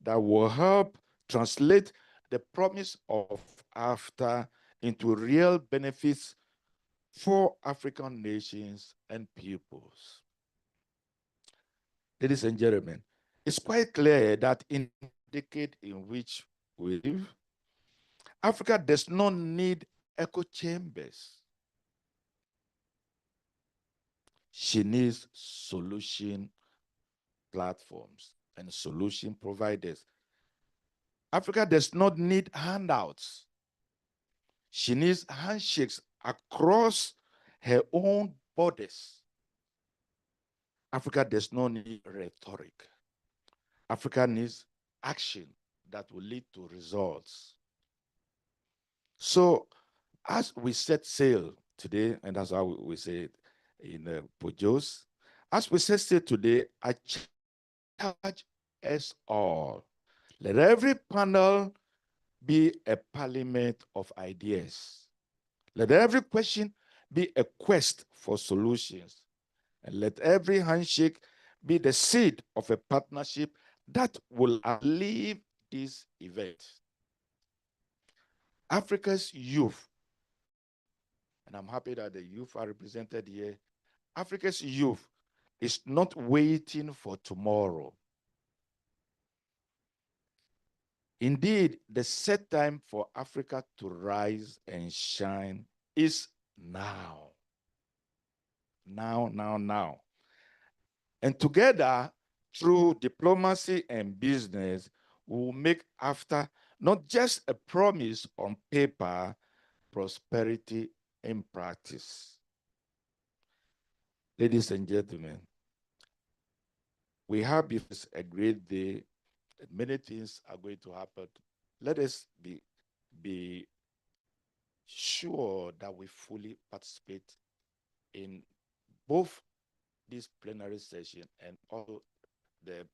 H: that will help translate the promise of AfTA into real benefits for African nations and peoples. Ladies and gentlemen, it's quite clear that in the decade in which we live, Africa does not need echo chambers. She needs solution platforms and solution providers. Africa does not need handouts. She needs handshakes across her own borders. Africa does not need rhetoric. Africa needs action that will lead to results. So as we set sail today, and that's how we say it in Pojos, as we set sail today, I charge us all. Let every panel be a parliament of ideas. Let every question be a quest for solutions. And let every handshake be the seed of a partnership that will outlive this event. Africa's youth, and I'm happy that the youth are represented here, Africa's youth is not waiting for tomorrow. Indeed, the set time for Africa to rise and shine is now. Now. And together, through diplomacy and business, we will make AfTA not just a promise on paper, prosperity in practice. Ladies and gentlemen, we have before us a great day. Many things are going to happen. Let us be sure that we fully participate in both this plenary session and all the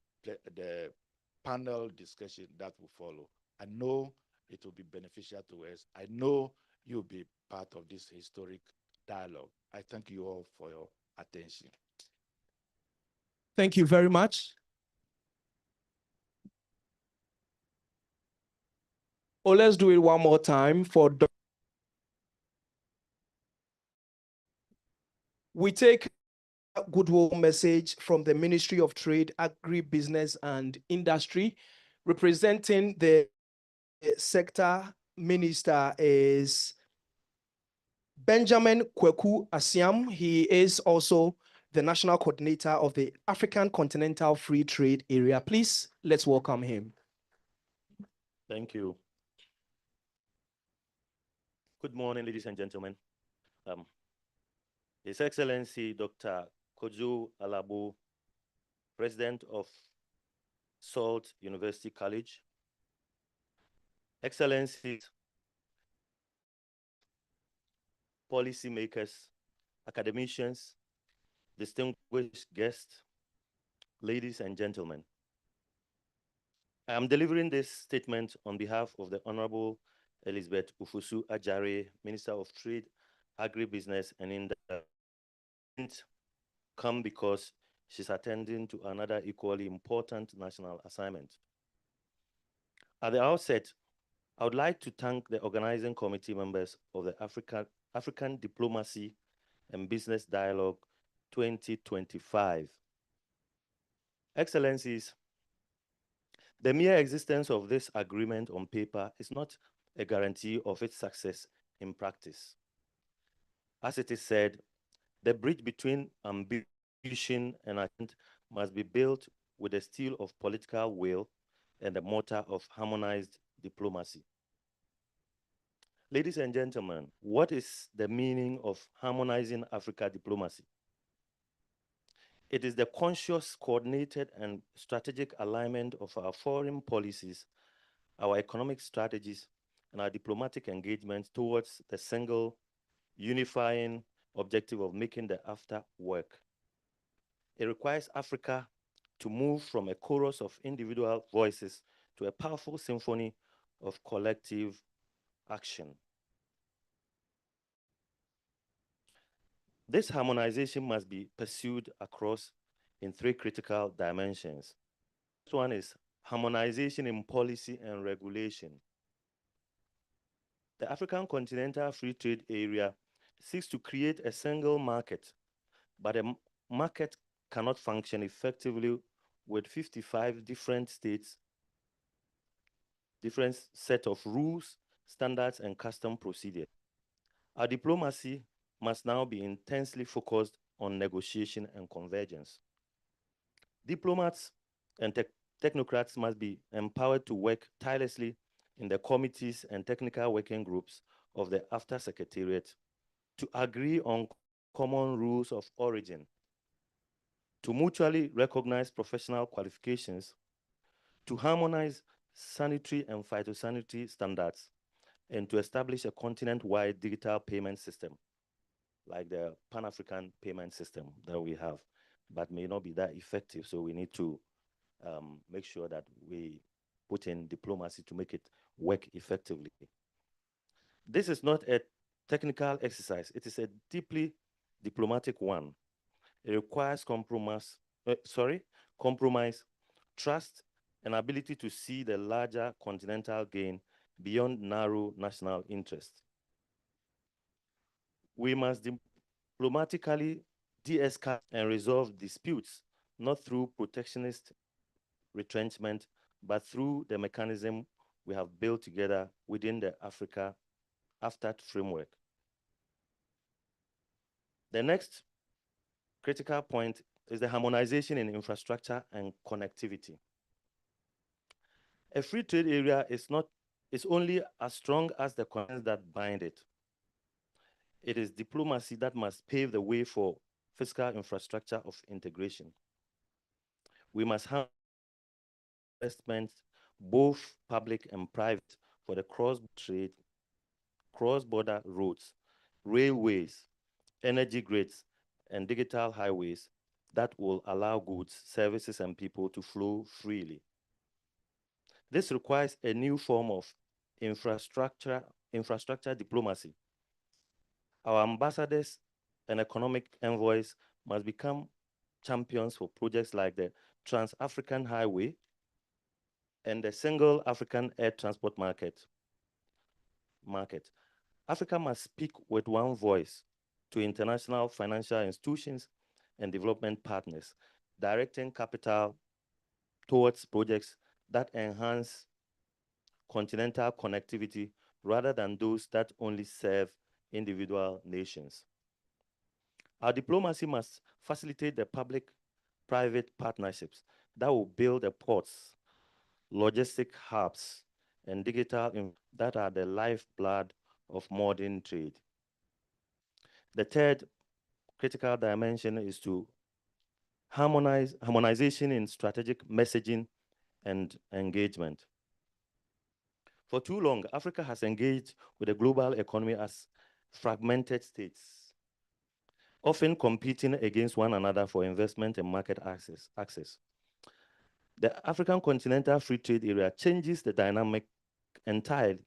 H: panel discussion that will follow. I know it will be beneficial to us. I know you'll be part of this historic dialogue. I thank you all for your attention.
F: Thank you very much. Oh, let's do it one more time for. We take a goodwill message from the Ministry of Trade, Agribusiness and Industry. Representing the sector minister is Benjamin Kweku Asiam. He is also the national coordinator of the African Continental Free Trade Area. Please, let's welcome him.
I: Thank you. Good morning, ladies and gentlemen. His Excellency Dr. Kojo Alabo, President of Salt University College, Excellencies, policymakers, academicians, distinguished guests, ladies and gentlemen. I am delivering this statement on behalf of the Honorable Elizabeth Ufusu Adjei, Minister of Trade, Agribusiness and Industry. Come because she's attending to another equally important national assignment. At the outset, I would like to thank the organizing committee members of the African Diplomacy and Business Dialogue 2025. Excellencies, the mere existence of this agreement on paper is not a guarantee of its success in practice. As it is said, the bridge between ambition and action must be built with the steel of political will and the motto of harmonized diplomacy. Ladies and gentlemen, what is the meaning of harmonizing Africa diplomacy? It is the conscious, coordinated, and strategic alignment of our foreign policies, our economic strategies, and our diplomatic engagements towards the single, unifying objective of making the AfTA work. It requires Africa to move from a chorus of individual voices to a powerful symphony of collective action. This harmonization must be pursued across in three critical dimensions. First one is harmonization in policy and regulation. The African Continental Free Trade Area seeks to create a single market, but a market cannot function effectively with 55 different states, different set of rules, standards, and custom procedures. Our diplomacy must now be intensely focused on negotiation and convergence. Diplomats and technocrats must be empowered to work tirelessly in the committees and technical working groups of the AfTA Secretariat to agree on common rules of origin, to mutually recognize professional qualifications, to harmonize sanitary and phytosanitary standards, and to establish a continent-wide digital payment system, like the Pan-African payment system that we have, but may not be that effective. So we need to make sure that we put in diplomacy to make it work effectively. This is not a technical exercise. It is a deeply diplomatic one. It requires compromise, trust, and ability to see the larger continental gain beyond narrow national interest. We must diplomatically de-escalate and resolve disputes, not through protectionist retrenchment, but through the mechanism we have built together within the Africa AfTA framework. The next critical point is the harmonization in infrastructure and connectivity. A free trade area is only as strong as the conditions that bind it. It is diplomacy that must pave the way for fiscal infrastructure of integration. We must have investments, both public and private, for the cross-trade, cross-border roads, railways, energy grids, and digital highways that will allow goods, services, and people to flow freely. This requires a new form of infrastructure diplomacy. Our ambassadors and economic envoys must become champions for projects like the Trans-African Highway and the Single African Air Transport Market. Africa must speak with one voice to international financial institutions and development partners, directing capital towards projects that enhance continental connectivity rather than those that only serve individual nations. Our diplomacy must facilitate the public-private partnerships that will build the ports, logistic hubs, and digital that are the lifeblood of modern trade. The third critical dimension is to harmonization in strategic messaging and engagement. For too long, Africa has engaged with the global economy as fragmented states, often competing against one another for investment and market access. The African Continental Free Trade Area changes the dynamic entirely.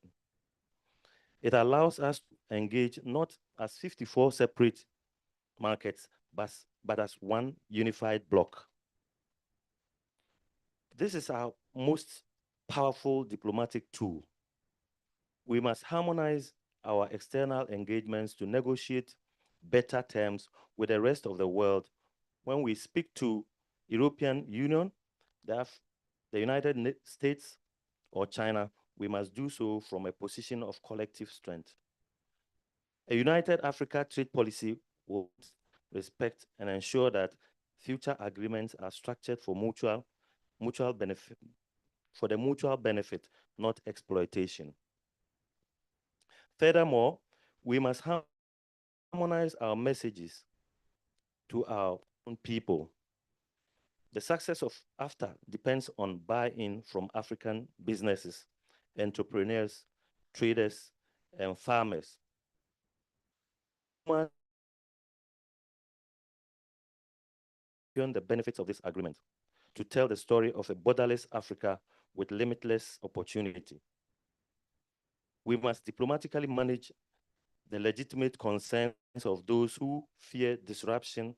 I: It allows us to engage not as 54 separate markets, but as one unified bloc. This is our most powerful diplomatic tool. We must harmonize our external engagements to negotiate better terms with the rest of the world. When we speak to European Union, the United States, or China, we must do so from a position of collective strength. A united Africa trade policy will respect and ensure that future agreements are structured for mutual benefit, for the mutual benefit, not exploitation. Furthermore, we must harmonize our messages to our own people. The success of AfTA depends on buy-in from African businesses, entrepreneurs, traders, and farmers. The benefits of this agreement to tell the story of a borderless Africa with limitless opportunity. We must diplomatically manage the legitimate concerns of those who fear disruption,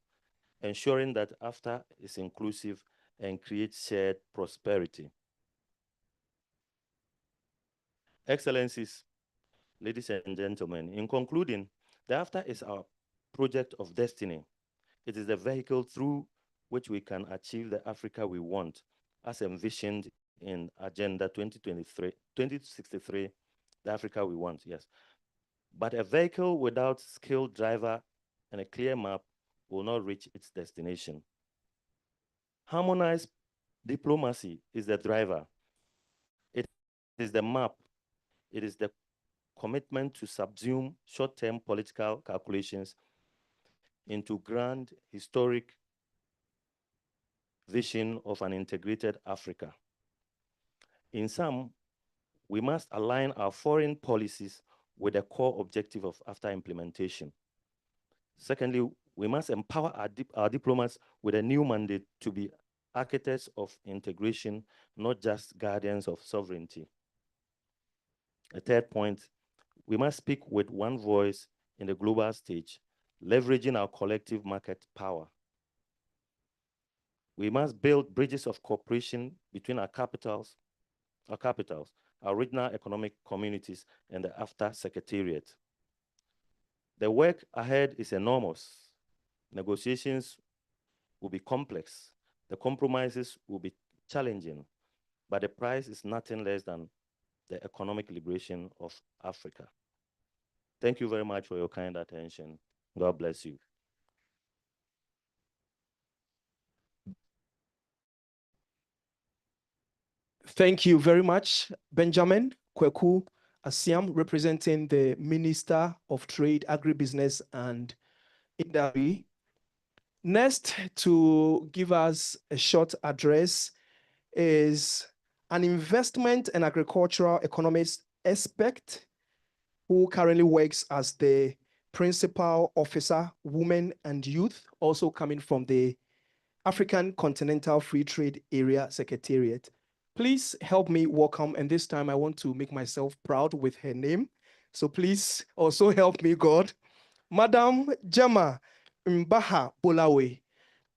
I: ensuring that AfTA is inclusive and creates shared prosperity. Excellencies, ladies and gentlemen, in concluding, the AfTA is our project of destiny. It is the vehicle through which we can achieve the Africa we want, as envisioned in Agenda 2063, the Africa we want, yes. But a vehicle without skilled driver and a clear map will not reach its destination. Harmonized diplomacy is the driver. It is the map. It is the commitment to subsume short-term political calculations into grand historic vision of an integrated Africa. In sum, we must align our foreign policies with the core objective of AfTA implementation. Secondly, we must empower our diplomats with a new mandate to be architects of integration, not just guardians of sovereignty. A third point, we must speak with one voice in the global stage, leveraging our collective market power. We must build bridges of cooperation between our capitals, our regional economic communities, and the AfTA Secretariat. The work ahead is enormous. Negotiations will be complex. The compromises will be challenging, but the prize is nothing less than the economic liberation of Africa. Thank you very much for your kind attention. God bless you.
F: Thank you very much, Benjamin Kweku Asiam, representing the Minister of Trade, Agribusiness and Industry. Next to give us a short address is an investment and agricultural economist expert who currently works as the Principal Officer, Women and Youth, also coming from the African Continental Free Trade Area Secretariat. Please help me welcome, and this time I want to make myself proud with her name. So please also help me, God. Madam Jema Mbaha Bolawe.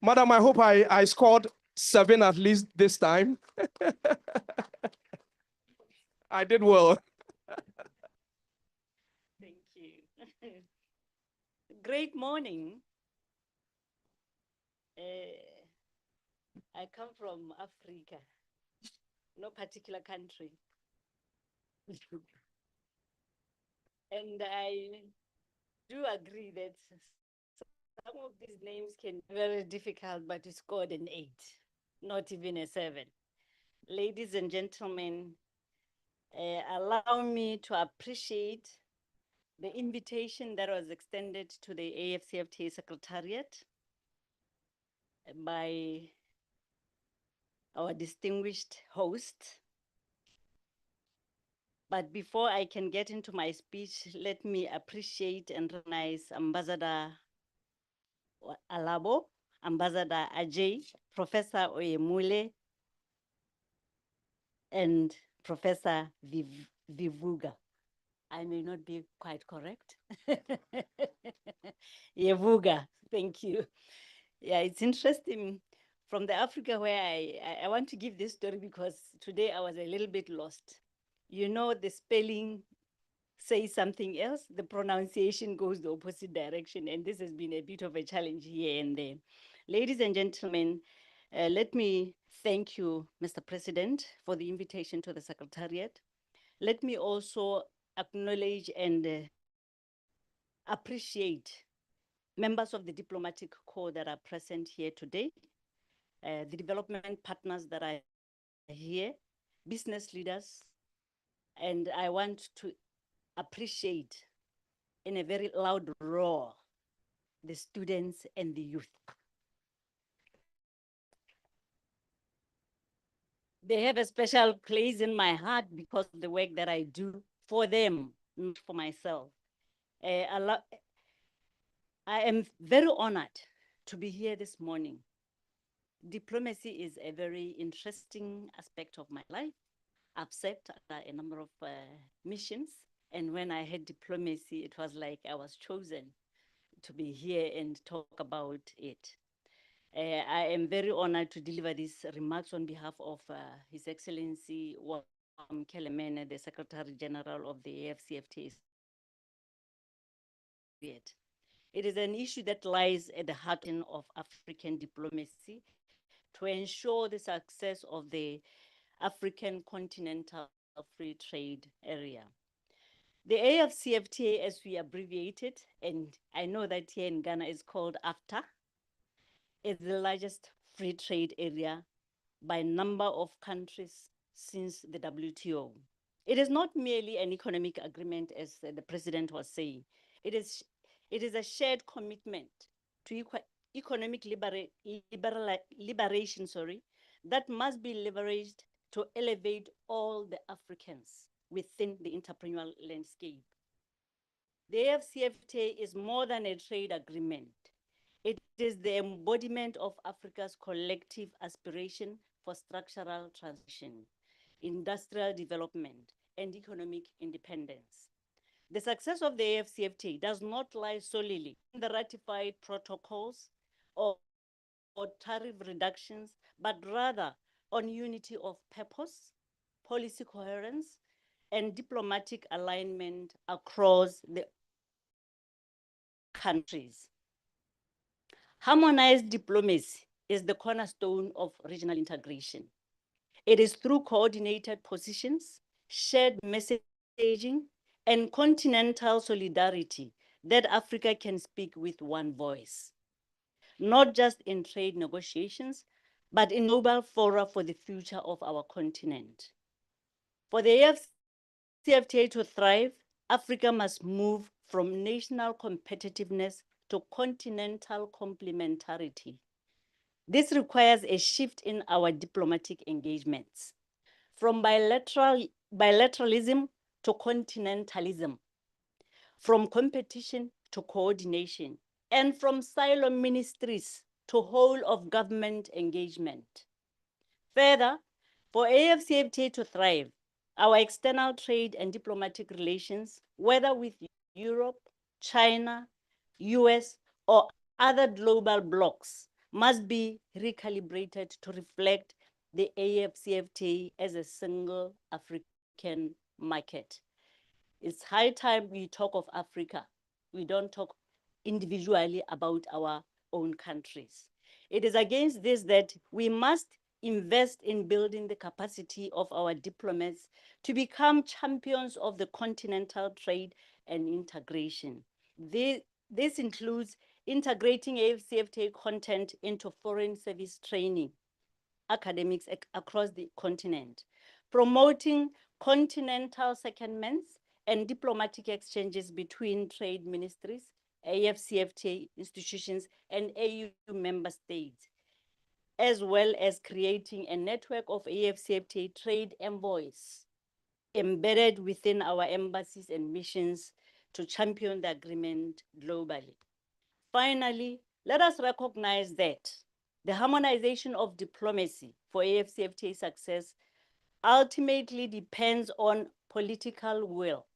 F: Madam, I hope I scored 7 at least this time. I did well.
J: Thank you. Great morning. I come from Africa, no particular country. And I do agree that some of these names can be very difficult, but you scored an 8, not even a 7. Ladies and gentlemen, allow me to appreciate the invitation that was extended to the AfCFTA Secretariat by our distinguished host. But before I can get into my speech, let me appreciate and recognize Ambassador Alabo, Ambassador Adjei, Professor Oyemule, and Professor Yevugah. I may not be quite correct. Yevugah, thank you. Yeah, it's interesting. From the Africa where I want to give this story because today I was a little bit lost. You know, the spelling says something else, the pronunciation goes the opposite direction, and this has been a bit of a challenge here and there. Ladies and gentlemen, let me thank you, Mr. President, for the invitation to the Secretariat. Let me also acknowledge and appreciate members of the diplomatic corps that are present here today, the development partners that are here, business leaders, and I want to appreciate in a very loud roar the students and the youth. They have a special place in my heart because of the work that I do for them, not for myself. I am very honored to be here this morning. Diplomacy is a very interesting aspect of my life. I've served a number of missions, and when I had diplomacy, it was like I was chosen to be here and talk about it. I am very honored to deliver these remarks on behalf of His Excellency Kelemene, the Secretary General of the AfCFTA. It is an issue that lies at the heart of African diplomacy to ensure the success of the African continental free trade area. The AfCFTA, as we abbreviate it, and I know that here in Ghana is called AfTA, is the largest free trade area by number of countries since the WTO. It is not merely an economic agreement, as the president was saying. It is a shared commitment to economic liberation, that must be leveraged to elevate all the Africans within the entrepreneurial landscape. The AfCFTA is more than a trade agreement. It is the embodiment of Africa's collective aspiration for structural transition, industrial development, and economic independence. The success of the AfCFTA does not lie solely in the ratified protocols or tariff reductions, but rather on unity of purpose, policy coherence, and diplomatic alignment across the countries. Harmonized diplomacy is the cornerstone of regional integration. It is through coordinated positions, shared messaging, and continental solidarity that Africa can speak with one voice, not just in trade negotiations, but in global fora for the future of our continent. For the AfCFTA to thrive, Africa must move from national competitiveness to continental complementarity. This requires a shift in our diplomatic engagements, from bilateralism to continentalism, from competition to coordination, and from silo ministries to whole of government engagement. Further, for AfCFTA to thrive, our external trade and diplomatic relations, whether with Europe, China, US, or other global blocs, must be recalibrated to reflect the AfCFTA as a single African market. It's high time we talk of Africa. We don't talk individually about our own countries. It is against this that we must invest in building the capacity of our diplomats to become champions of the continental trade and integration. This includes integrating AfCFTA content into foreign service training, academics across the continent, promoting continental secondments and diplomatic exchanges between trade ministries, AfCFTA institutions, and AU member states, as well as creating a network of AfCFTA trade envoys embedded within our embassies and missions to champion the agreement globally. Finally, let us recognize that the harmonization of diplomacy for AfCFTA success ultimately depends on political will.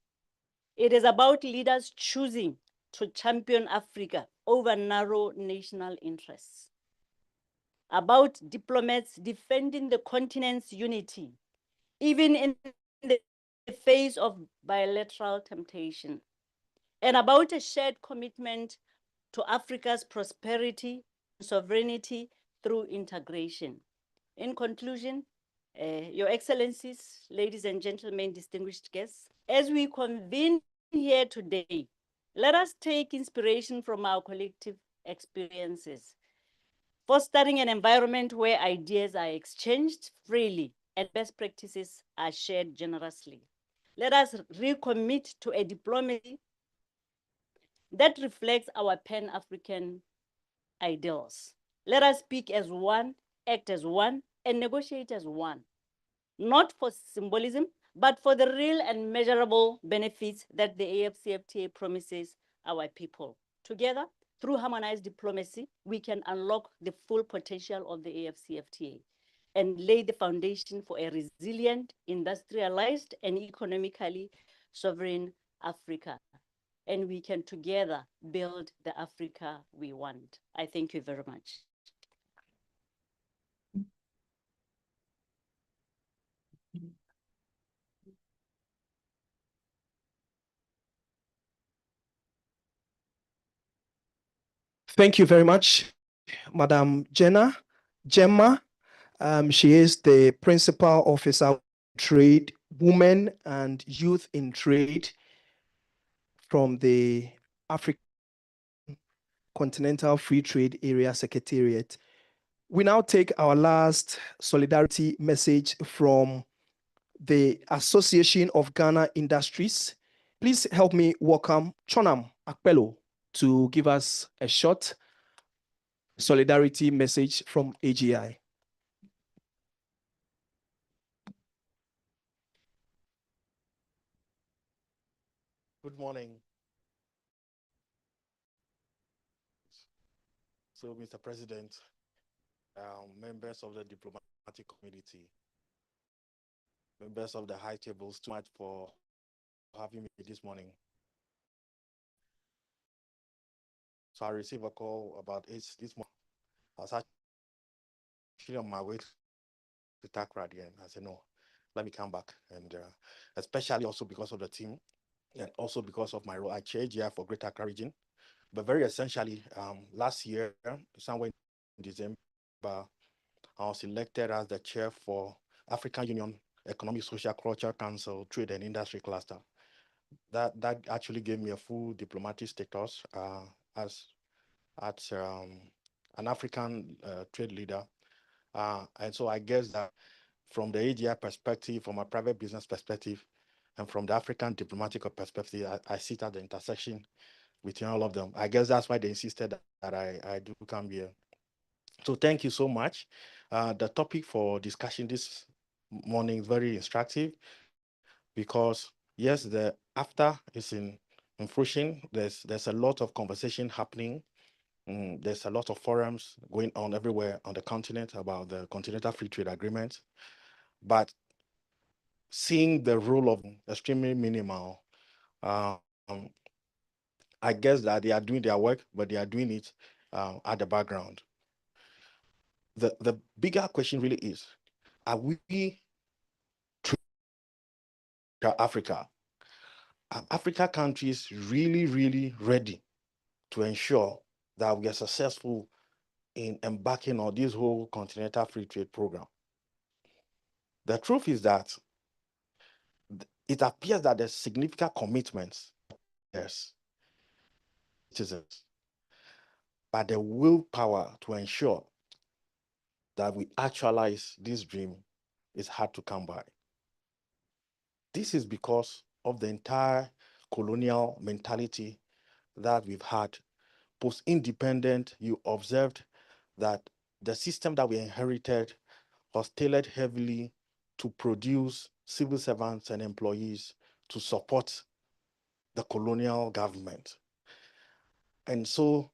J: It is about leaders choosing to champion Africa over narrow national interests, about diplomats defending the continent's unity, even in the face of bilateral temptation, and about a shared commitment to Africa's prosperity and sovereignty through integration. In conclusion, Your Excellencies, ladies and gentlemen, distinguished guests, as we convene here today, let us take inspiration from our collective experiences, fostering an environment where ideas are exchanged freely and best practices are shared generously. Let us recommit to a diplomacy that reflects our Pan-African ideals. Let us speak as one, act as one, and negotiate as one, not for symbolism, but for the real and measurable benefits that the AfCFTA promises our people. Together, through harmonized diplomacy, we can unlock the full potential of the AfCFTA and lay the foundation for a resilient, industrialized, and economically sovereign Africa. And we can together build the Africa we want. I thank you very much.
F: Thank you very much, Madam Gemma. She is the Principal Officer Trade, Women and Youth in Trade from the African Continental Free Trade Area Secretariat. We now take our last solidarity message from the Association of Ghana Industries. Please help me welcome Chonam Akpelo to give us a short solidarity message from AGI.
H: Good morning. So, Mr. President, members of the diplomatic community, members of the high tables, too much for having me this morning. So I received a call about 8 this morning. I was actually on my way to Takrady, and I said, no, let me come back. And especially also because of the team, and also because of my role. I chair AGI for Greater Accra region. But very essentially, last year, somewhere in December, I was elected as the chair for African Union Economic, Social, Cultural Council Trade and Industry Cluster. That actually gave me a full diplomatic status as an African trade leader. And so I guess that from the AGI perspective, from a private business perspective, and from the African diplomatic perspective, I sit at the intersection between all of them. I guess that's why they insisted that I do come here. So thank you so much. The topic for discussion this morning is very instructive because yes, the AfTA is in fruition. There's a lot of conversation happening. There's a lot of forums going on everywhere on the continent about the Continental Free Trade Agreement. But seeing the role of extremely minimal, I guess that they are doing their work, but they are doing it at the background. The bigger question really is, are we Africa? Are Africa countries really, really ready to ensure that we are successful in embarking on this whole continental free trade program? The truth is that it appears that there's significant commitments, yes, citizens, but the willpower to ensure that we actualize this dream is hard to come by. This is because of the entire colonial mentality that we've had. Post-independent, you observed that the system that we inherited was tailored heavily to produce civil servants and employees to support the colonial government. And so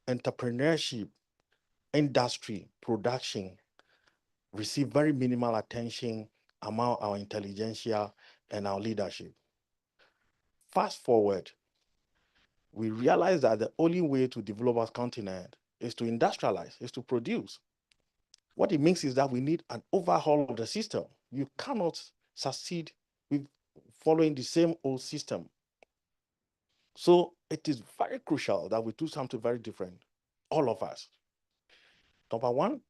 H: entrepreneurship, industry, production receive very minimal attention among our intelligentsia and our leadership. Fast forward, we realize that the only way to develop our continent is to industrialize, is to produce. What it means is that we need an overhaul of the system. You cannot succeed with following the same old system. So it is very crucial that we do something very different, all of us. Number one,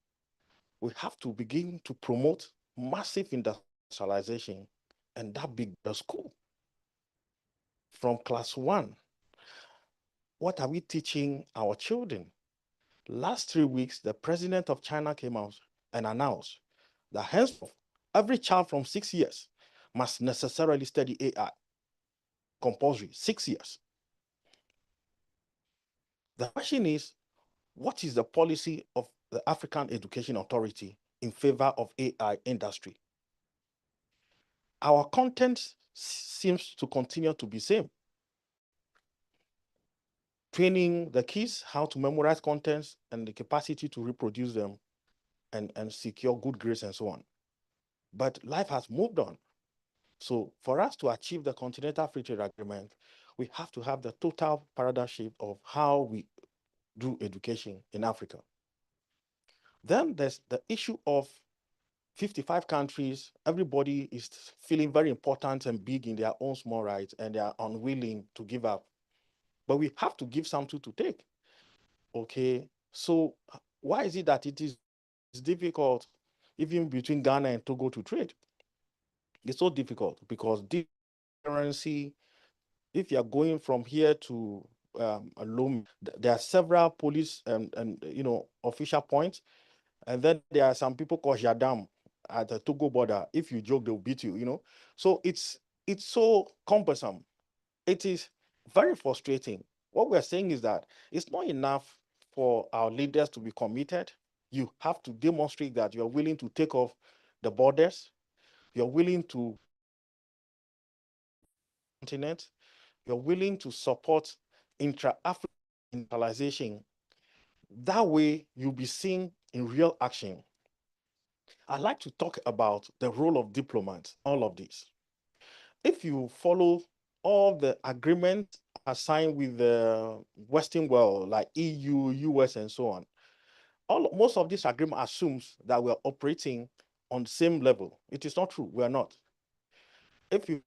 H: we have to begin to promote massive industrialization, and that big the school. From class 1, what are we teaching our children? Last 3 weeks, the president of China came out and announced that henceforth, Every child from 6 years must necessarily study AI. Compulsory, 6 years. The question is, what is the policy of the African Education Authority in favor of AI industry? Our content seems to continue to be same. Training the kids how to memorize contents and the capacity to reproduce them and secure good grades and so on. But life has moved on. So for us to achieve the Continental Free Trade Agreement, we have to have the total paradigm shift of how we do education in Africa. Then there's the issue of 55 countries, everybody is feeling very important and big in their own small rights, and they are unwilling to give up. But we have to give something to take. Okay, so why is it that it is difficult even between Ghana and Togo to trade? It's so difficult because currency, if you're going from here to Lome, there are several police and official points, and then there are some people called Jadam at the Togo border. If you joke, they'll beat you, So it's so cumbersome. It is very frustrating. What we're saying is that it's not enough for our leaders to be committed. You have to demonstrate that you're willing to take off the borders, you're willing to continent, you're willing to support intra-African internationalization. That way, you'll be seen in real action. I'd like to talk about the role of diplomats, all of this. If you follow all the agreements signed with the Western world, like EU, US, and so on, most of this agreement assumes that we're operating on the same level. It is not true. We are not. If you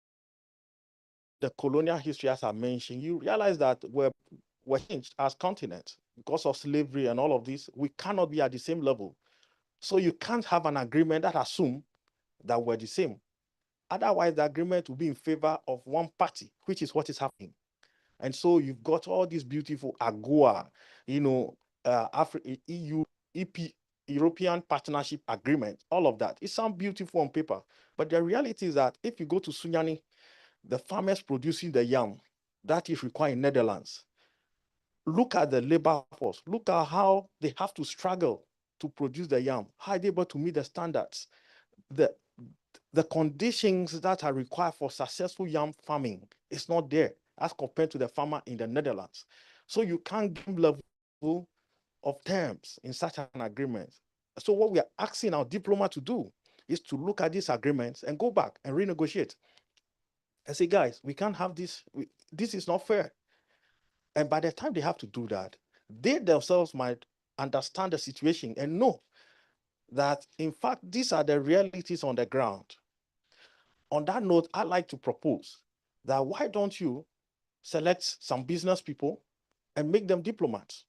H: the colonial history, as I mentioned, you realize that we're changed as continents because of slavery and all of this. We cannot be at the same level. So you can't have an agreement that assumes that we're the same. Otherwise, the agreement will be in favor of one party, which is what is happening. And so you've got all these beautiful AGOA, EU, EP, European Partnership Agreement, all of that. It sounds beautiful on paper, but the reality is that if you go to Sunyani, the farmers producing the yam, that is required in Netherlands. Look at the labor force. Look at how they have to struggle to produce the yam. How are they able to meet the standards? The conditions that are required for successful yam farming is not there as compared to the farmer in the Netherlands. So you can't give level of terms in such an agreement. So what we are asking our diplomat to do is to look at these agreements and go back and renegotiate. And say, guys, we can't have this. This is not fair. And by the time they have to do that, they themselves might understand the situation and know that, in fact, these are the realities on the ground. On that note, I'd like to propose that why don't you select some business people and make them diplomats?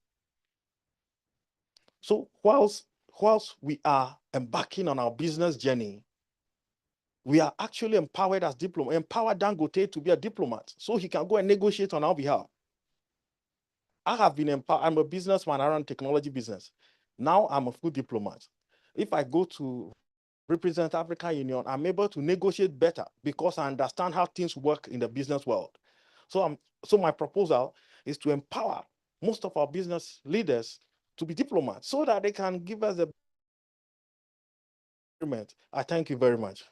H: So whilst we are embarking on our business journey, we are actually empowered as diplomats, empower Dangote to be a diplomat so he can go and negotiate on our behalf. I have been empowered. I'm a businessman around technology business. Now I'm a full diplomat. If I go to represent African Union, I'm able to negotiate better because I understand how things work in the business world. So my proposal is to empower most of our business leaders to be diplomats so that they can give us the agreement. I thank you very much.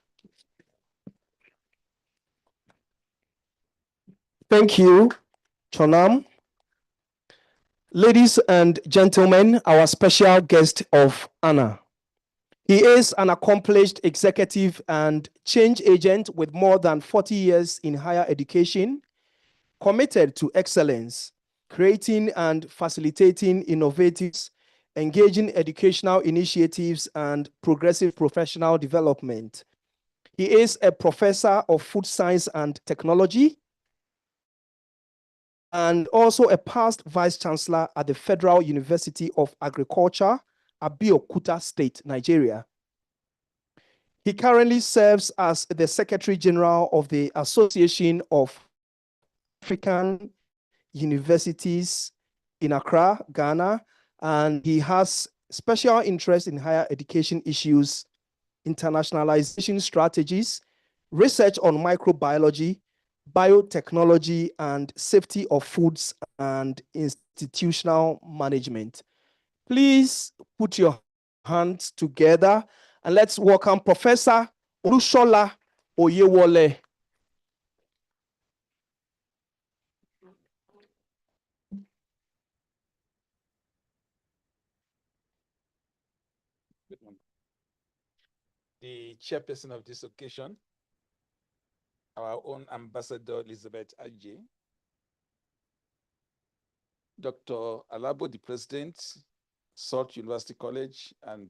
F: Thank you, Chonam. Ladies and gentlemen, our special guest of honor. He is an accomplished executive and change agent with more than 40 years in higher education, committed to excellence, creating and facilitating innovative, engaging educational initiatives, and progressive professional development. He is a professor of food science and technology, and also a past vice chancellor at the Federal University of Agriculture, Abeokuta State, Nigeria. He currently serves as the Secretary General of the Association of African Universities in Accra, Ghana, and he has special interest in higher education issues internationalization strategies, research on microbiology, biotechnology, and safety of foods and institutional management. Please put your hands together and let's welcome Professor Olushola Oyewole.
K: The chairperson of this occasion, our own Ambassador Elizabeth Adjei, Dr. Alabo, the president, Salt University College, and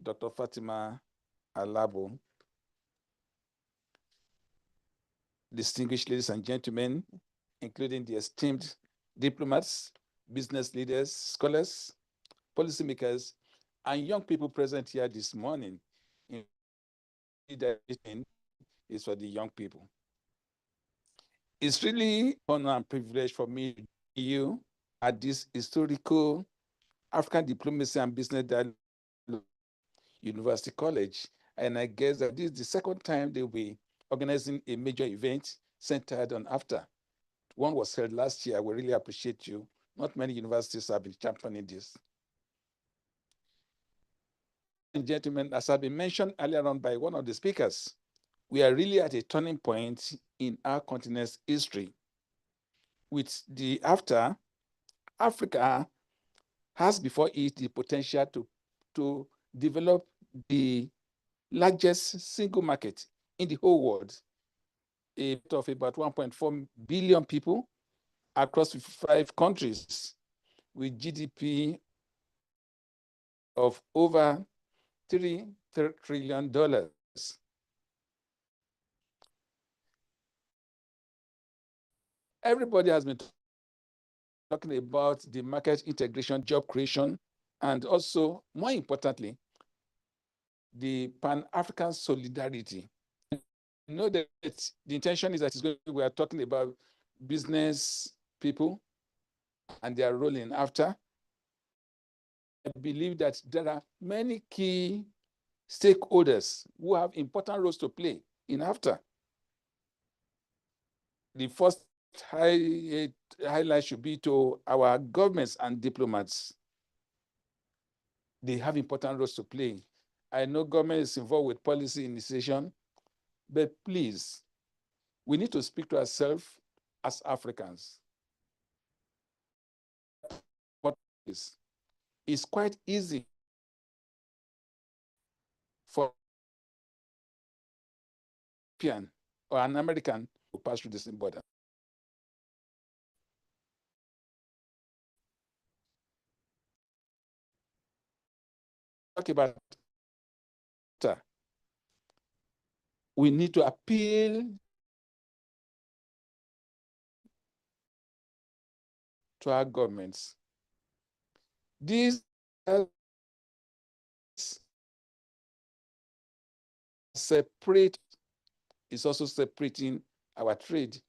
K: Dr. Fatima Alabo, distinguished ladies and gentlemen, including the esteemed diplomats, business leaders, scholars, policymakers, and young people present here this morning. Is for the young people. It's really honor and privilege for me to be you at this historical African Diplomacy and Business Dialogue University College. And I guess that this is the second time they'll be organizing a major event centered on AfTA. One was held last year. We really appreciate you. Not many universities have been championing this. And gentlemen, as have been mentioned earlier on by one of the speakers, we are really at a turning point in our continent's history. With the AfTA, Africa has before it the potential to develop the largest single market in the whole world, of about 1.4 billion people across 5 countries with GDP of over $3 trillion. Everybody has been talking about the market integration, job creation, and also, more importantly, the Pan-African solidarity. You know that the intention is that we are talking about business people and their role in AfTA. I believe that there are many key stakeholders who have important roles to play in AfTA. The first highlight should be to our governments and diplomats. They have important roles to play. I know government is involved with policy initiation, but please, we need to speak to ourselves as Africans. What is? It's quite easy for a European or an American to pass through this border. Talk about that. We need to appeal to our governments. These separate is also separating our trade.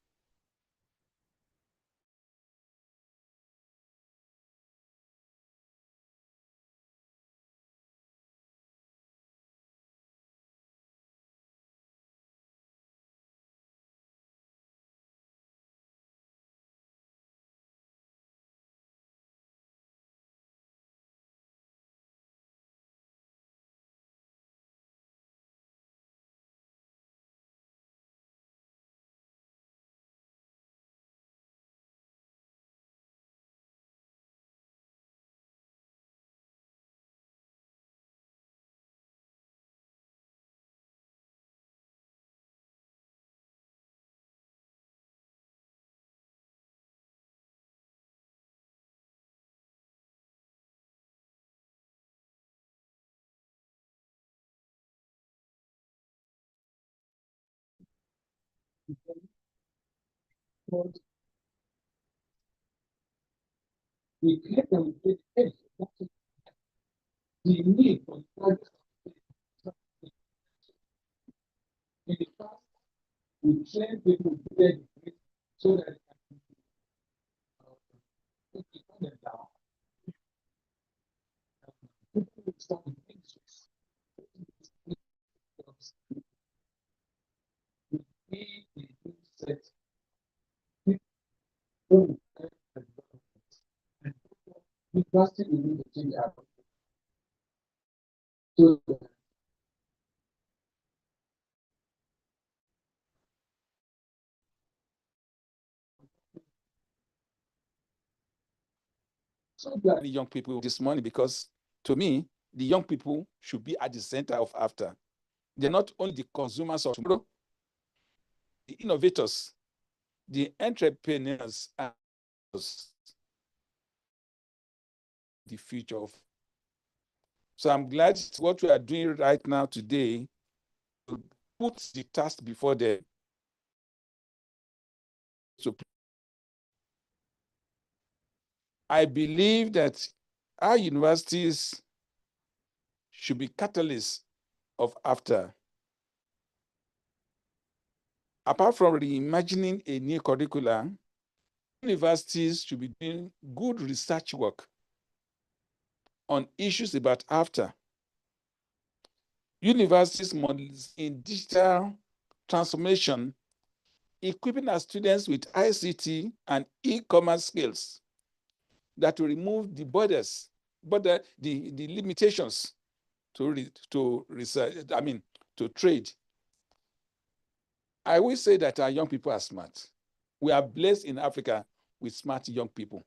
L: The need for in the past, we train people to get it so that they can put them down. People will start with interest. drastic we need to change our so
K: the young people this morning, because to me, the young people should be at the center of AfTA. They're not only the consumers of tomorrow, the innovators, the entrepreneurs, and the future of. So I'm glad what we are doing right now today to put the task before them. So I believe that our universities should be catalysts of AfTA. Apart from reimagining a new curriculum, universities should be doing good research work on issues about AfTA. Universities must in digital transformation, equipping our students with ICT and e-commerce skills that will remove the borders, the limitations to research, to trade. I will say that our young people are smart. We are blessed in Africa with smart young people.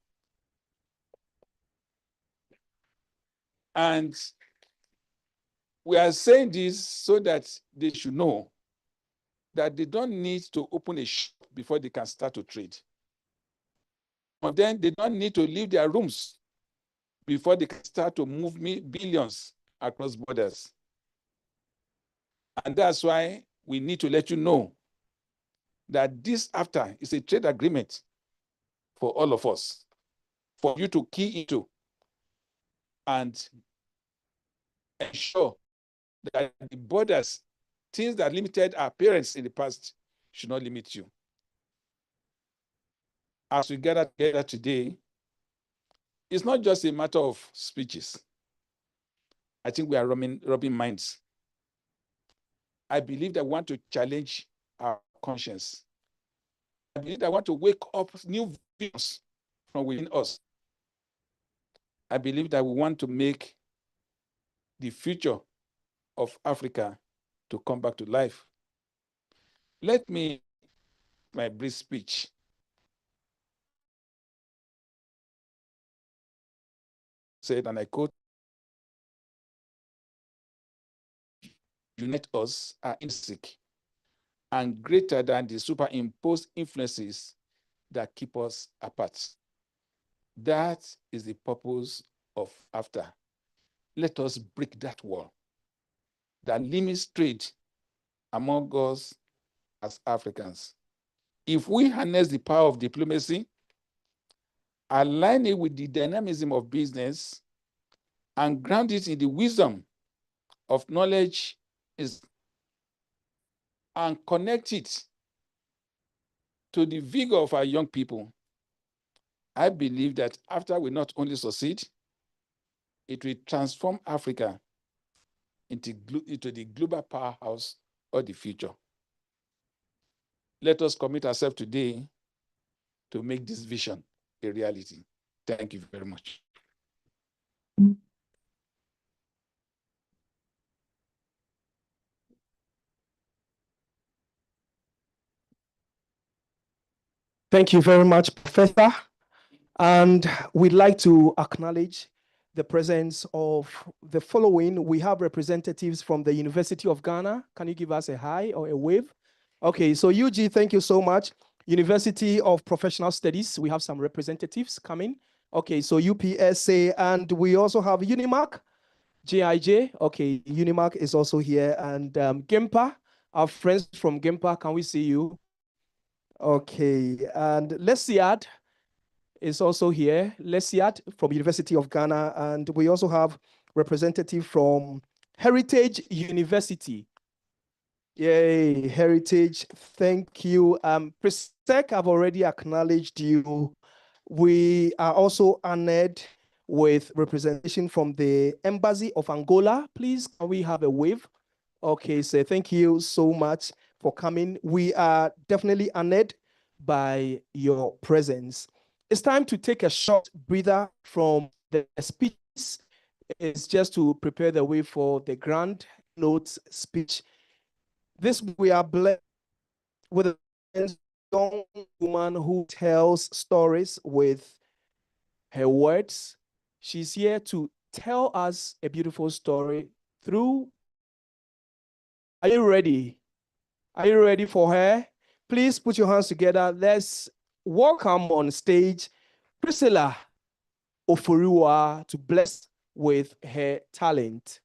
K: And we are saying this so that they should know that they don't need to open a shop before they can start to trade. But then they don't need to leave their rooms before they can start to move billions across borders. And that's why we need to let you know that this AfTA is a trade agreement for all of us, for you to key into and ensure that the borders, things that limited our parents in the past, should not limit you. As we gather together today, it's not just a matter of speeches. I think we are rubbing minds. I believe that we want to challenge our conscience. I believe that I want to wake up new visions from within us. I believe that we want to make the future of Africa to come back to life. Let me, my brief speech, said, and I quote, unite us are intrinsic and greater than the superimposed influences that keep us apart. That is the purpose of AfTA. Let us break that wall that limits trade among us as Africans. If we harness the power of diplomacy, align it with the dynamism of business, and ground it in the wisdom of knowledge, and connect it to the vigor of our young people, I believe that AfTA will not only succeed, it will transform Africa into the global powerhouse of the future. Let us commit ourselves today to make this vision a reality. Thank you very much.
F: Thank you very much, Professor. And we'd like to acknowledge the presence of the following. We have representatives from the University of Ghana. Can you give us a hi or a wave? Okay, so UG, thank you so much. University of Professional Studies, we have some representatives coming. Okay, so UPSA, and we also have Unimark, JIJ. Okay, Unimark is also here, and GIMPA, our friends from GIMPA, can we see you? Okay, and Lesiad is also here. Lesiad from University of Ghana, and we also have representative from Heritage University. Yay, Heritage, thank you. Prisek, I've already acknowledged you. We are also honored with representation from the Embassy of Angola. Please, can we have a wave? Okay, so thank you so much for coming. We are definitely honored by your presence. It's time to take a short breather from The speech is just to prepare the way for the grand notes speech. This we are blessed with a young woman who tells stories with her words. She's here to tell us a beautiful story through. Are you ready? Are you ready for her? Please put your hands together. Let's welcome on stage Priscilla Oforiwa to bless with her talent.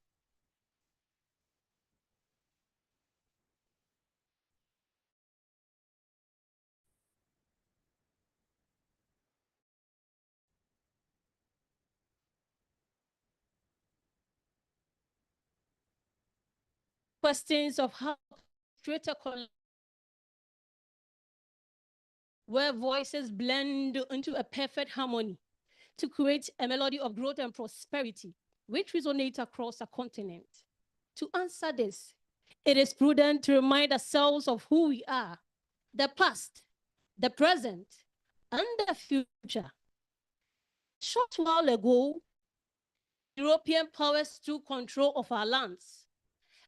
M: Questions of how to create a where voices blend into a perfect harmony to create a melody of growth and prosperity, which resonates across a continent. To answer this, it is prudent to remind ourselves of who we are, the past, the present, and the future. A short while ago, European powers took control of our lands,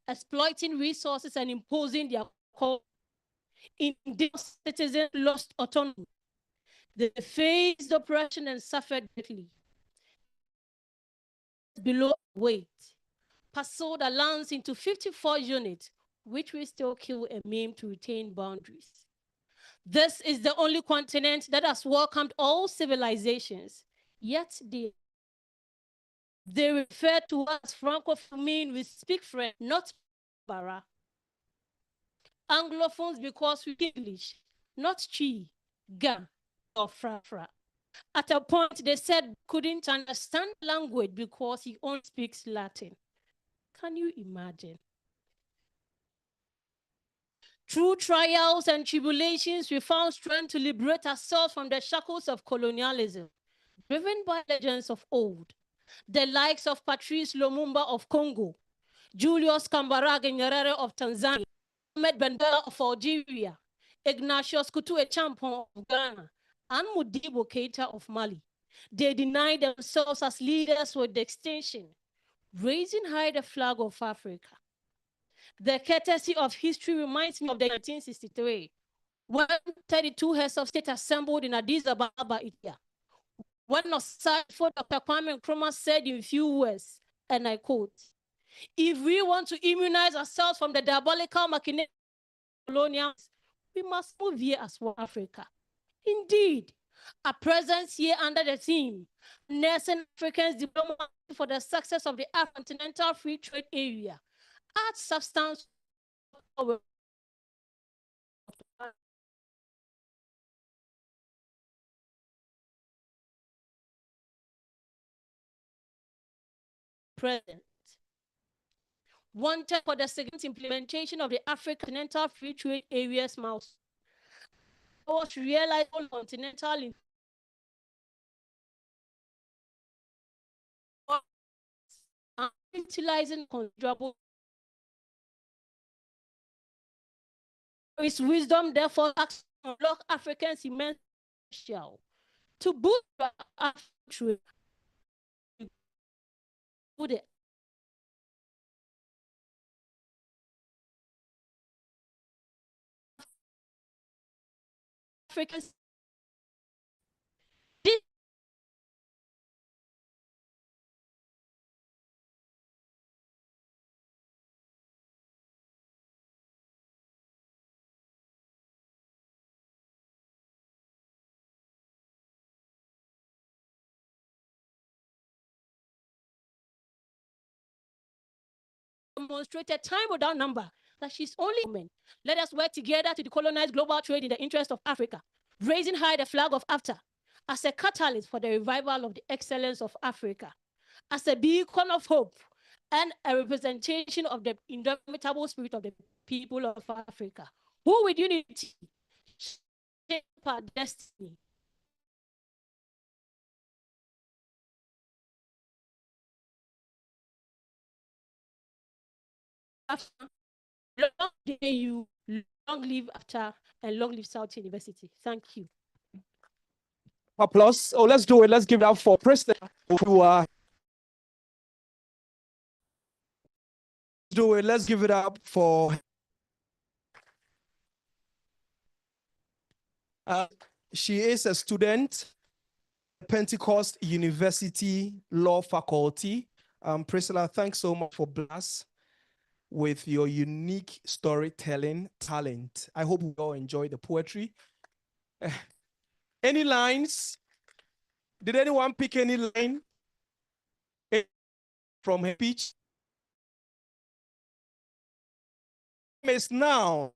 M: exploiting resources and imposing their culture. Indigenous citizens lost autonomy. They faced oppression and suffered greatly. Below weight, parceled the lands into 54 units, which we still kill and maim to retain boundaries. This is the only continent that has welcomed all civilizations, yet they refer to us Francophone, we speak French, not Bara. Anglophones because we speak English, not Chi, Ga, or Fra. At a point, they said couldn't understand language because he only speaks Latin. Can you imagine? Through trials and tribulations, we found strength to liberate ourselves from the shackles of colonialism, driven by legends of old. The likes of Patrice Lumumba of Congo, Julius Kambarage Nyerere of Tanzania, Ahmed Bendela of Algeria, Ignatius Kutu Echampon of Ghana, and Modibo Keita of Mali. They denied themselves as leaders with distinction, raising high the flag of Africa. The courtesy of history reminds me of the 1963, when 32 heads of state assembled in Addis Ababa, Ethiopia. When aside for Dr. Kwame Nkrumah said in few words, and I quote, "If we want to immunize ourselves from the diabolical machination of colonials, we must move here as one Africa." Indeed, our presence here under the theme, Nursing Africans Diplomacy for the Success of the Continental Free Trade Area, adds substance to present. Wanted for the second implementation of the African Continental Free Trade Area's mouse was realized on continental and utilizing considerable. There is wisdom, therefore, to unlock Africans' immense potential to boost trade. Africans demonstrated time without number that she's only woman. Let us work together to decolonize global trade in the interest of Africa, raising high the flag of AfTA as a catalyst for the revival of the excellence of Africa, as a beacon of hope and a representation of the indomitable spirit of the people of Africa, who with unity shape our destiny. Long live you, long live AfTA, and long live South University. Thank you.
F: Applause. Oh, let's do it. Let's give it up for President who do it. Let's give it up for she is a student at Pentecost University Law Faculty. Priscilla, thanks so much for bless with your unique storytelling talent. I hope we all enjoy the poetry. Any lines? Did anyone pick any line from her speech? It's now.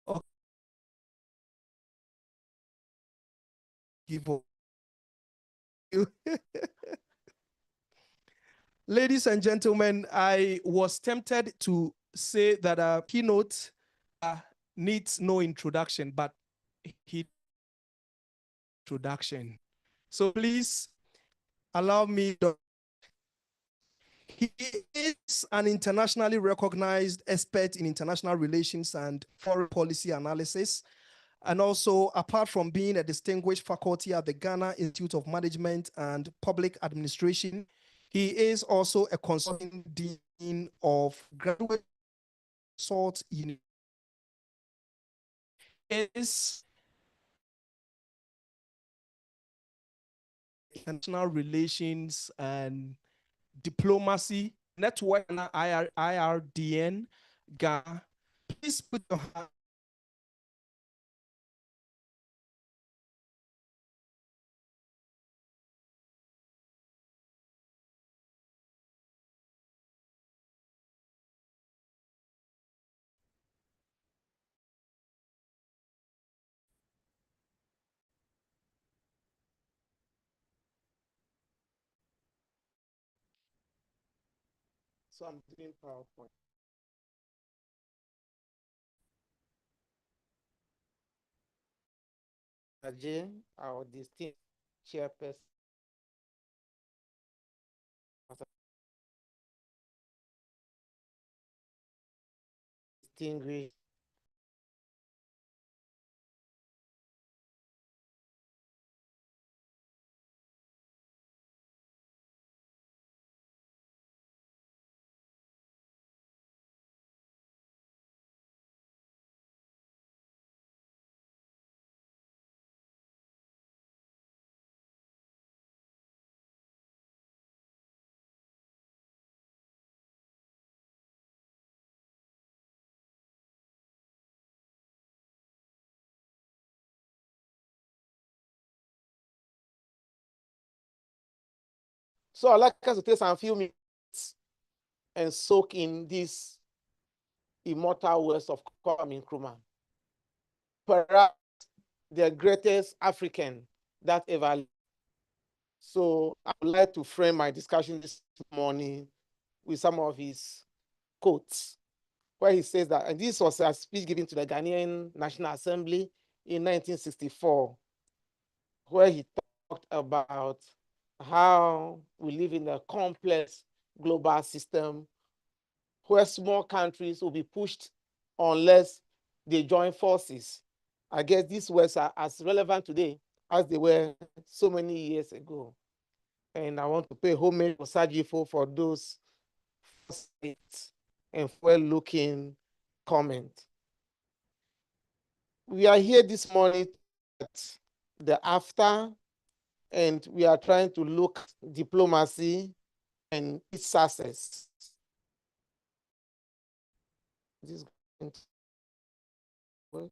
F: Okay. Give up. Ladies and gentlemen, I was tempted to say that a keynote needs no introduction, but he introduction. So please allow me to. He is an internationally recognized expert in international relations and foreign policy analysis. And also, apart from being a distinguished faculty at the Ghana Institute of Management and Public Administration, he is also a consulting dean of graduate resort university. Is international relations and diplomacy network and IRDN Ghana. Please put your hand. So I'm doing PowerPoint. Adjei, our distinguished chairperson. Distinguished So I'd like us to take some few minutes and soak in this immortal words of Kwame Nkrumah. Perhaps the greatest African that ever lived. So I would like to frame my discussion this morning with some of his quotes, where he says that, and this was a speech given to the Ghanaian National Assembly in 1964, where he talked about how we live in a complex global system where small countries will be pushed unless they join forces. I guess these words are as relevant today as they were so many years ago. And I want to pay homage to Sajifo for those and well-looking comments. We are here this morning at the AfTA, and we are trying to look at diplomacy and its success. This is going to work.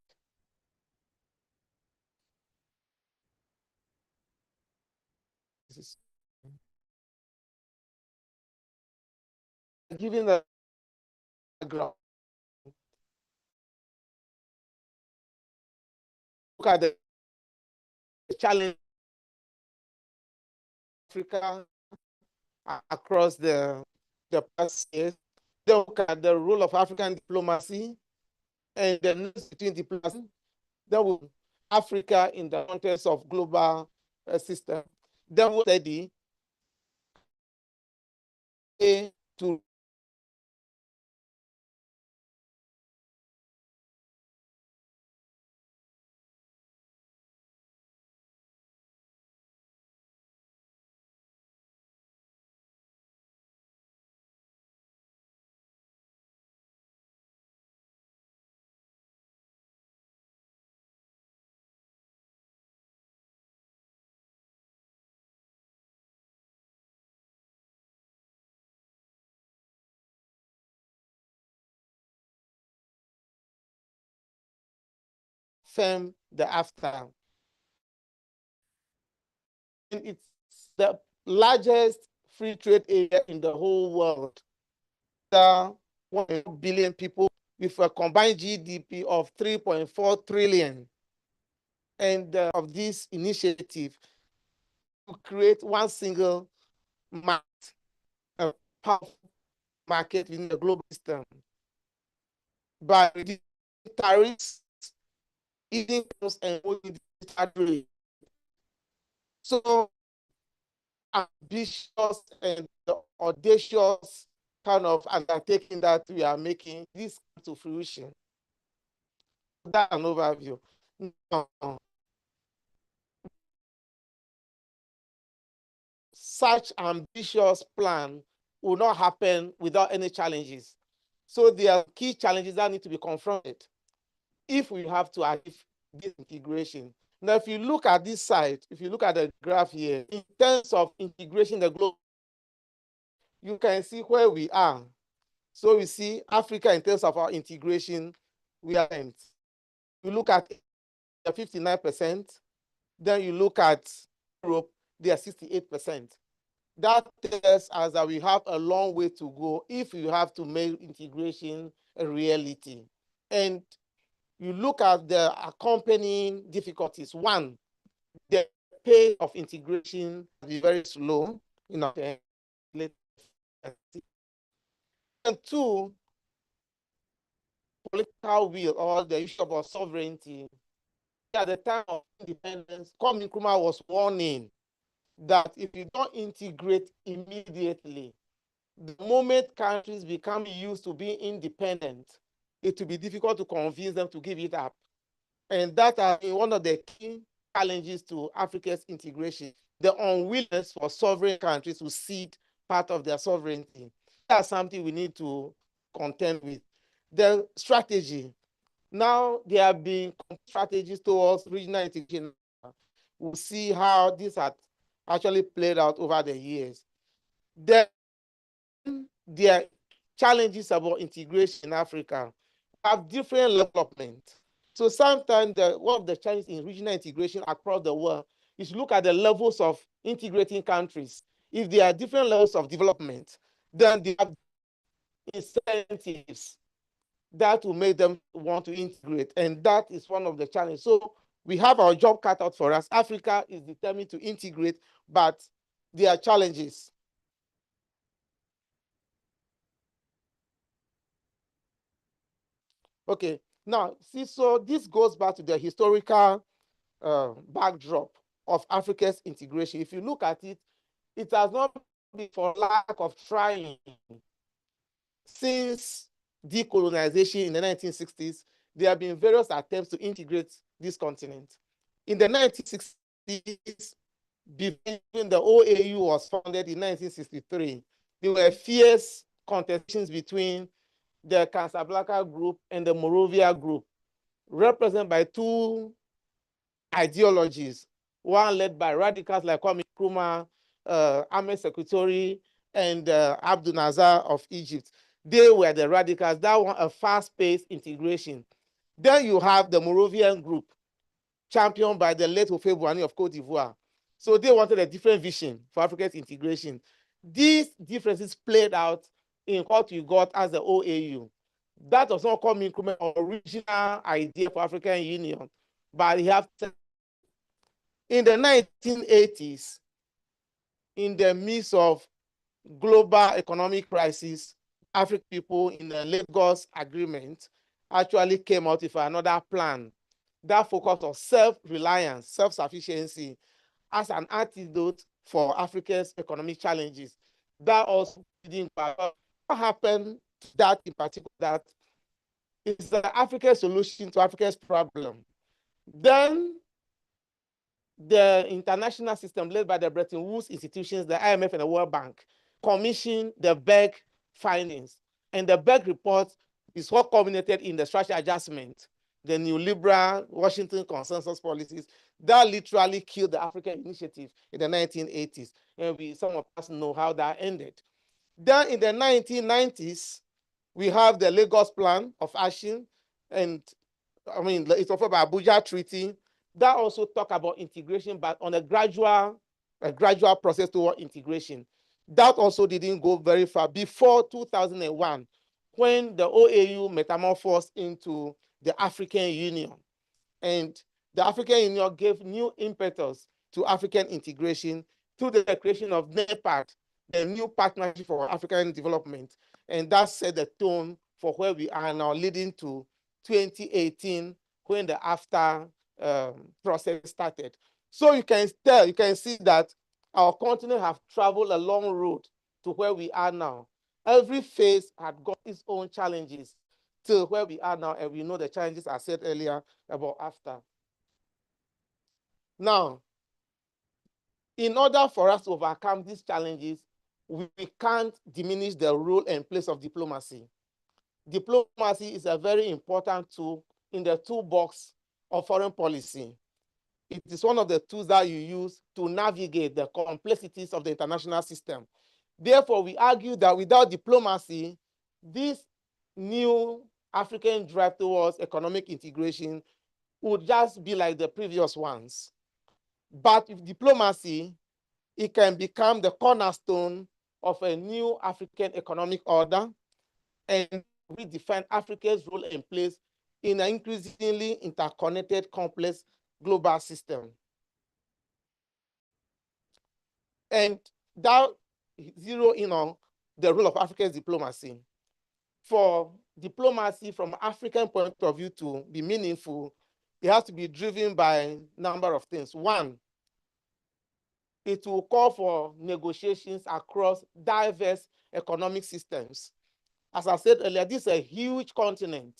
F: This is giving the background. Look at the challenge Africa across the past years. Then look at the role of African diplomacy and the links between diplomacy. Then we'll Africa in the context of global system. Then we'll study to
N: confirm the AfTA. And it's the largest free trade area in the whole world. There are 1 billion people with a combined GDP of 3.4 trillion. And of this initiative to create one single market, a powerful market within the global system by reducing tariffs, easing costs, and holding digital trade. So ambitious and audacious kind of undertaking that we are making this to fruition. That's an overview. Now, such ambitious plan will not happen without any challenges. So there are key challenges that need to be confronted if we have to achieve this integration. Now, if you look at this side, if you look at the graph here, in terms of integration the globe, you can see where we are. So we see Africa in terms of our integration, we are in. You look at 59%, then you look at Europe, they are 68%. That tells us that we have a long way to go if you have to make integration a reality. And you look at the accompanying difficulties. One, the pace of integration is very slow. And two, political will or the issue of sovereignty. At the time of independence, Kwame Nkrumah was warning that if you don't integrate immediately, the moment countries become used to being independent, it will be difficult to convince them to give it up. And that has been one of the key challenges to Africa's integration, the unwillingness for sovereign countries to cede part of their sovereignty. That's something we need to contend with. The strategy. Now there have been strategies towards regional integration. We'll see how this has actually played out over the years. Then there are challenges about integration in Africa. We have different development. So sometimes one of the challenges in regional integration across the world is look at the levels of integrating countries. If there are different levels of development, then they have incentives that will make them want to integrate. And that is one of the challenges. So we have our job cut out for us. Africa is determined to integrate, but there are challenges. Okay, now, see, so this goes back to the historical backdrop of Africa's integration. If you look at it, it has not been for lack of trying. Since decolonization in the 1960s, there have been various attempts to integrate this continent. In the 1960s, when the OAU was founded in 1963, there were fierce contestations between the Casablanca group and the Monrovia group, represented by two ideologies, one led by radicals like Kwame Nkrumah, Ahmed Secretary, and Abdul Nasser of Egypt. They were the radicals that want a fast-paced integration. Then you have the Moravian group, championed by the late Houphouët-Boigny of Cote d'Ivoire. So they wanted a different vision for Africa's integration. These differences played out in what we got as the OAU. That was not Kwame Nkrumah's original idea for African Union, but he have in the 1980s, in the midst of global economic crisis, African people in the Lagos Agreement actually came out with another plan that focused on self-reliance, self-sufficiency as an antidote for Africa's economic challenges. That also didn't what happened to that in particular, that is the African solution to Africa's problem. Then the international system led by the Bretton Woods institutions, the IMF and the World Bank, commissioned the Berg findings. And the Berg report is what culminated in the structural adjustment, the neoliberal Washington consensus policies that literally killed the African initiative in the 1980s. And some of us know how that ended. Then in the 1990s, we have the Lagos Plan of Action, and it's offered by Abuja Treaty. That also talk about integration, but on a gradual process toward integration. That also didn't go very far before 2001, when the OAU metamorphosed into the African Union. And the African Union gave new impetus to African integration through the creation of NEPAD, the New Partnership for African Development. And that set the tone for where we are now, leading to 2018, when the AfTA process started. So you can see that our continent have traveled a long road to where we are now. Every phase had got its own challenges to where we are now, and we know the challenges I said earlier about AfTA. Now, in order for us to overcome these challenges, we can't diminish the role and place of diplomacy. Diplomacy is a very important tool in the toolbox of foreign policy. It is one of the tools that you use to navigate the complexities of the international system. Therefore, we argue that without diplomacy, this new African drive towards economic integration would just be like the previous ones. But with diplomacy, it can become the cornerstone of a new African economic order and redefine Africa's role and place in an increasingly interconnected, complex global system. And that zero in on the role of Africa's diplomacy. For diplomacy from an African point of view to be meaningful, it has to be driven by a number of things. One, it will call for negotiations across diverse economic systems. As I said earlier, this is a huge continent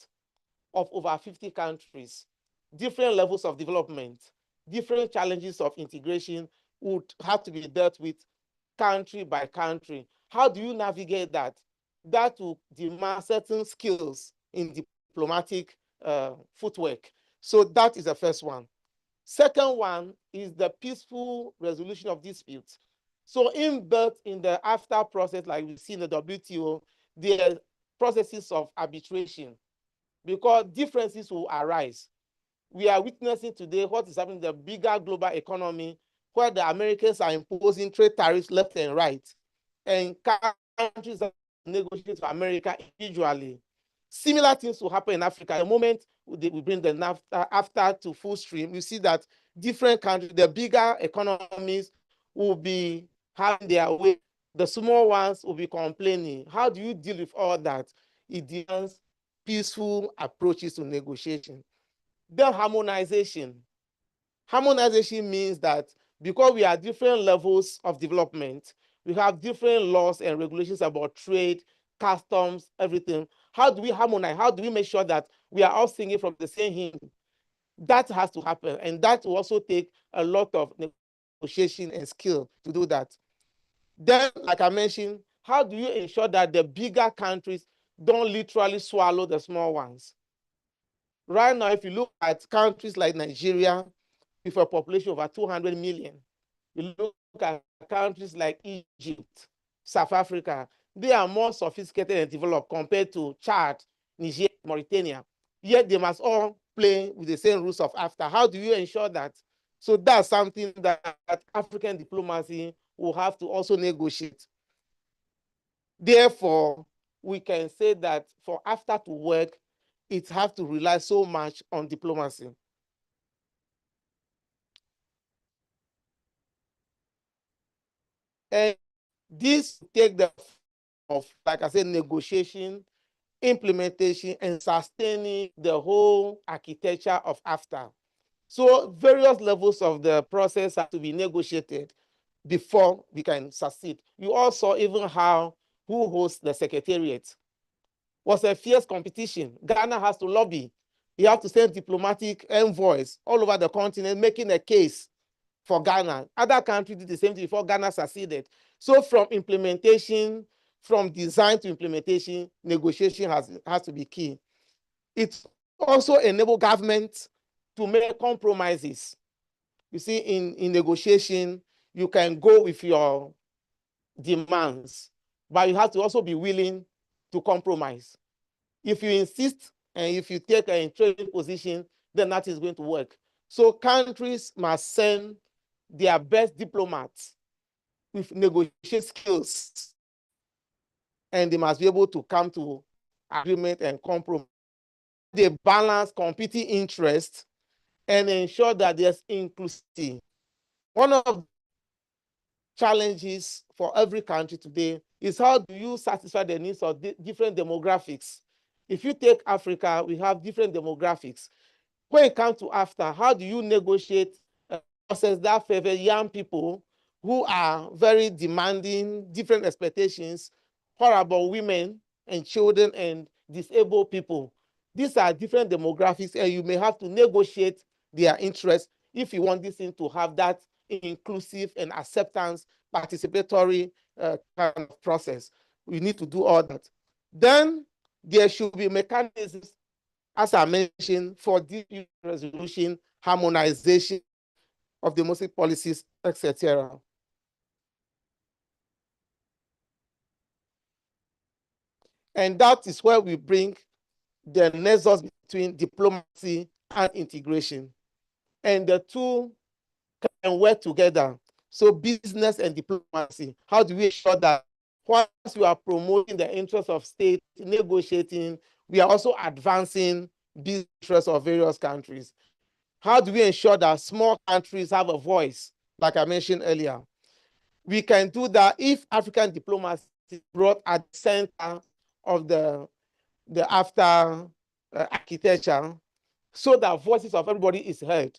N: of over 50 countries, different levels of development, different challenges of integration would have to be dealt with country by country. How do you navigate that? That will demand certain skills in diplomatic footwork. So that is the first one. Second one is the peaceful resolution of disputes. So inbuilt in the AfTA process, like we see in the WTO, there are processes of arbitration, because differences will arise. We are witnessing today what is happening in the bigger global economy, where the Americans are imposing trade tariffs left and right, and countries are negotiating for America individually. Similar things will happen in Africa. The moment we bring the AfTA to full stream, you see that different countries, the bigger economies will be having their way. The small ones will be complaining. How do you deal with all that? It demands peaceful approaches to negotiation. Then harmonization. Harmonization means that because we are different levels of development, we have different laws and regulations about trade, customs, everything. How do we harmonize? How do we make sure that we are all singing from the same hymn? That has to happen, and that will also take a lot of negotiation and skill to do that. Then, like I mentioned, how do you ensure that the bigger countries don't literally swallow the small ones? Right now, if you look at countries like Nigeria, with a population of over 200 million, you look at countries like Egypt, South Africa, they are more sophisticated and developed compared to Chad, Niger, Mauritania. Yet they must all play with the same rules of AfTA. How do you ensure that? So that's something that African diplomacy will have to also negotiate. Therefore, we can say that for AfTA to work, it has to rely so much on diplomacy. And this take the of, like I said, negotiation, implementation, and sustaining the whole architecture of AfTA. So various levels of the process have to be negotiated before we can succeed. You also even how who hosts the secretariat was a fierce competition. Ghana has to lobby. You have to send diplomatic envoys all over the continent making a case for Ghana. Other countries did the same thing before Ghana succeeded. So from implementation, from design to implementation, negotiation has to be key. It also enables governments to make compromises. You see, in negotiation, you can go with your demands, but you have to also be willing to compromise. If you insist And if you take a trading position, then that is going to work. So countries must send their best diplomats with negotiation skills, and they must be able to come to agreement and compromise. They balance competing interests and ensure that there's inclusivity. One of the challenges for every country today is how do you satisfy the needs of different demographics? If you take Africa, we have different demographics. When it comes to AfTA, how do you negotiate a process that favors young people who are very demanding, different expectations? What about women and children and disabled people? These are different demographics, and you may have to negotiate their interests if you want this thing to have that inclusive and acceptance, participatory kind of process. We need to do all that. Then there should be mechanisms, as I mentioned, for dispute resolution, harmonization of domestic policies, etc. And that is where we bring the nexus between diplomacy and integration. And the two can work together. So business and diplomacy, how do we ensure that once we are promoting the interests of state, negotiating, we are also advancing business interests of various countries? How do we ensure that small countries have a voice, like I mentioned earlier? We can do that if African diplomacy is brought at the center of the AfTA architecture, so that voices of everybody is heard.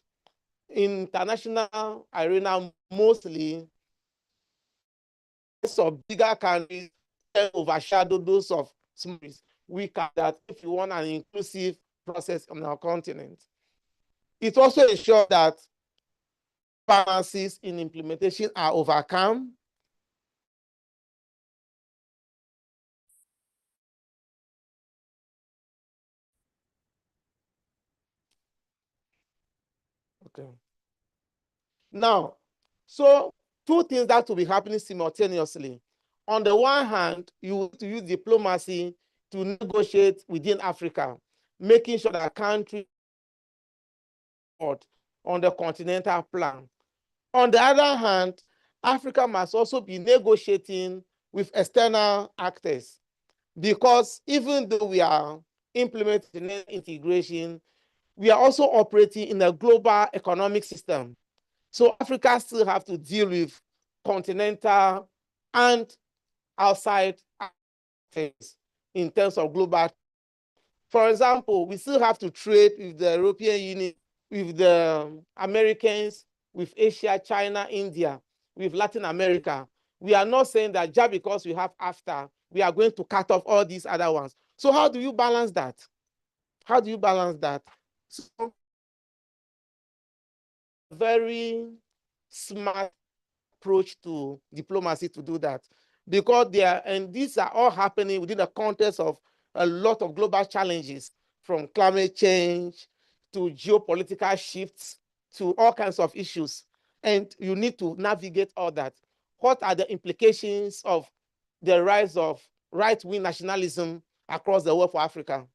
N: In international arena, mostly of bigger countries overshadow those of small. We can that if you want an inclusive process on our continent. It also ensures that balances in implementation are overcome. Okay. Now, so two things that will be happening simultaneously. On the one hand, you use diplomacy to negotiate within Africa, making sure that countries on the continental plan. On the other hand, Africa must also be negotiating with external actors, because even though we are implementing integration, we are also operating in a global economic system. So Africa still have to deal with continental and outside things in terms of global. For example, we still have to trade with the European Union, with the Americans, with Asia, China, India, with Latin America. We are not saying that just because we have AfTA, we are going to cut off all these other ones. So how do you balance that? How do you balance that? So, very smart approach to diplomacy to do that, because these are all happening within the context of a lot of global challenges, from climate change to geopolitical shifts to all kinds of issues. And you need to navigate all that. What are the implications of the rise of right-wing nationalism across the world for Africa?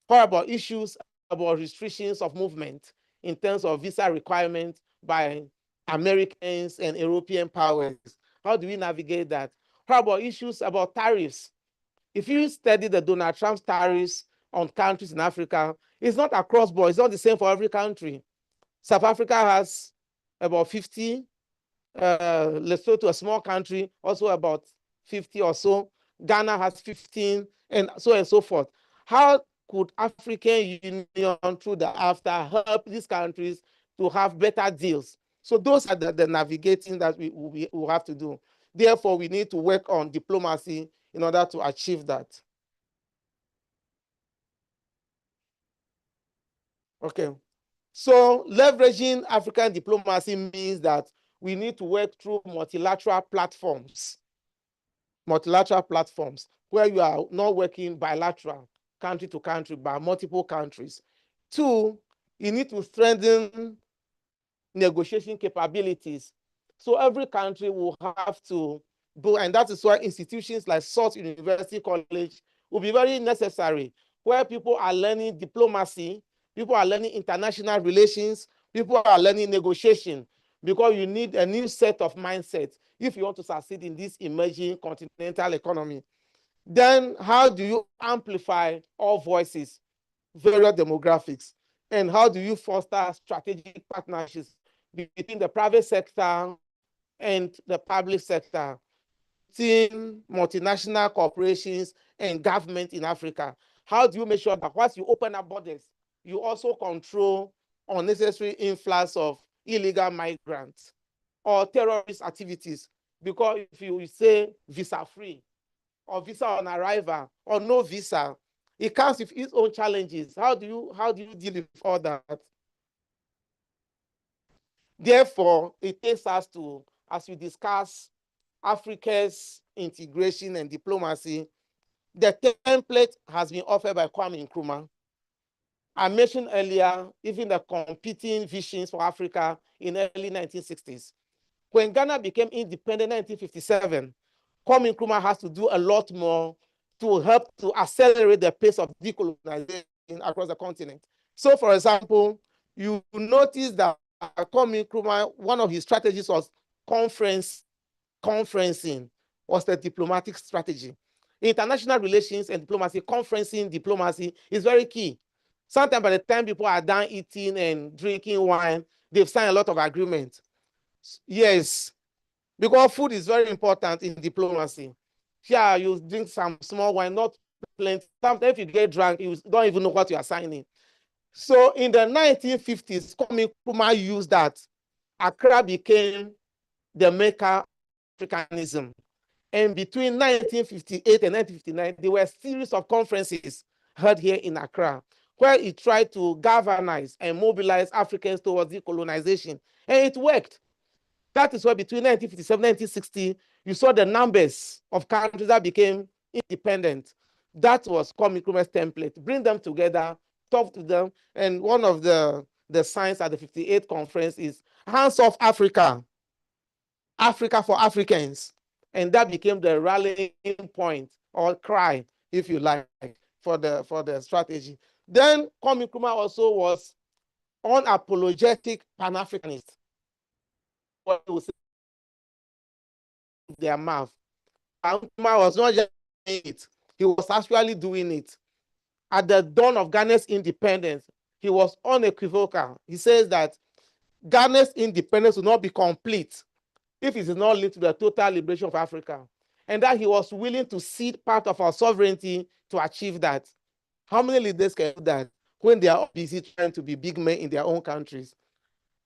N: What about issues about restrictions of movement in terms of visa requirements by Americans and European powers? How do we navigate that? How about issues about tariffs? If you study the Donald Trump's tariffs on countries in Africa, it's not across board. It's not the same for every country. South Africa has about 50. Lesotho, a small country, also about 50 or so. Ghana has 15, and so forth. How could African Union through the AfTA help these countries to have better deals? So those are the navigating that we will have to do. Therefore, we need to work on diplomacy in order to achieve that. Okay. So leveraging African diplomacy means that we need to work through multilateral platforms where you are not working bilateral, country to country, by multiple countries. Two, you need to strengthen negotiation capabilities. So every country will have to do, and that is why institutions like Salt University College will be very necessary. where people are learning diplomacy, people are learning international relations, people are learning negotiation, because you need a new set of mindsets if you want to succeed in this emerging continental economy. Then how do you amplify all voices, various demographics, and how do you foster strategic partnerships between the private sector and the public sector, between multinational corporations and government in Africa? How do you make sure that once you open up borders, you also control unnecessary influx of illegal migrants or terrorist activities? Because if you say visa-free or visa on arrival or no visa, it comes with its own challenges. How do you deal with all that? Therefore, it takes us to, as we discuss Africa's integration and diplomacy, the template has been offered by Kwame Nkrumah. I mentioned earlier, even the competing visions for Africa in the early 1960s. When Ghana became independent in 1957, Kwame Nkrumah has to do a lot more to help to accelerate the pace of decolonization across the continent. So, for example, you notice that Kwame Nkrumah, one of his strategies was conferencing was the diplomatic strategy. International relations and diplomacy, conferencing diplomacy is very key. Sometimes by the time people are done eating and drinking wine, they've signed a lot of agreements. Yes, because food is very important in diplomacy. Here, you drink some small wine, not plenty. Sometimes if you get drunk, you don't even know what you are signing. So in the 1950s, Kwame Nkrumah used that. Accra became the Mecca of Africanism. And between 1958 and 1959, there were a series of conferences held here in Accra, where he tried to galvanize and mobilize Africans towards decolonization. And it worked. That is why between 1957 and 1960, you saw the numbers of countries that became independent. That was Kwame Nkrumah's template. Bring them together, talk to them. And one of the signs at the 58th conference is hands off Africa, Africa for Africans. And that became the rallying point or cry, if you like, for the strategy. Then Kwame Nkrumah also was unapologetic Pan-Africanist. What he would say their mouth. Nkrumah was not just saying it, he was actually doing it. At the dawn of Ghana's independence, he was unequivocal. He says that Ghana's independence will not be complete if it is not linked to the total liberation of Africa, and that he was willing to cede part of our sovereignty to achieve that. How many leaders can do that when they are busy trying to be big men in their own countries?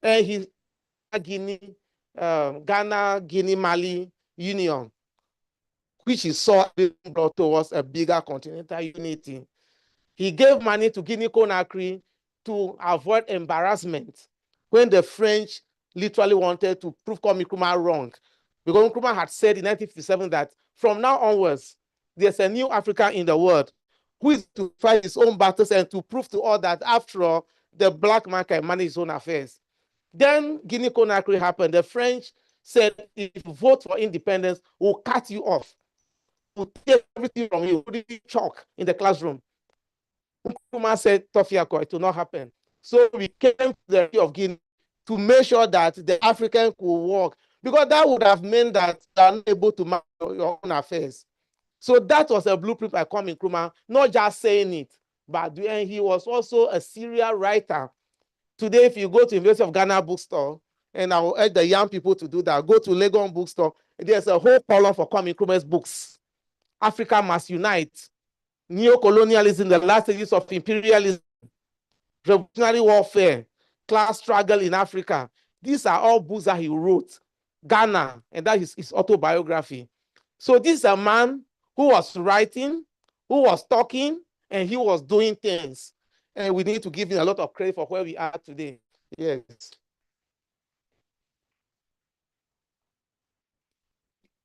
N: And he Ghana, Guinea, Mali union, which he saw brought towards a bigger continental unity. He gave money to Guinea-Conakry to avoid embarrassment when the French literally wanted to prove Kwame Nkrumah wrong. Because Nkrumah had said in 1957 that from now onwards, there's a new Africa in the world who is to fight his own battles and to prove to all that after all, the black man can manage his own affairs. Then Guinea-Conakry happened. The French said, if you vote for independence, we'll cut you off. We'll take everything from you, chalk in the classroom. Nkrumah said, Tofiako, it will not happen. So we came to the Republic of Guinea to make sure that the African could work, because that would have meant that you are not able to manage your own affairs. So that was a blueprint by Kwame Nkrumah, not just saying it, but and he was also a serial writer. Today, if you go to University of Ghana bookstore, and I will urge the young people to do that, go to Legon bookstore, there's a whole column for Kwame Nkrumah's books. Africa Must Unite, Neo-Colonialism, the last stages of imperialism, revolutionary warfare, class struggle in Africa. These are all books that he wrote. Ghana, and that is his autobiography. So this is a man who was writing, who was talking, and he was doing things. And we need to give him a lot of credit for where we are today. Yes.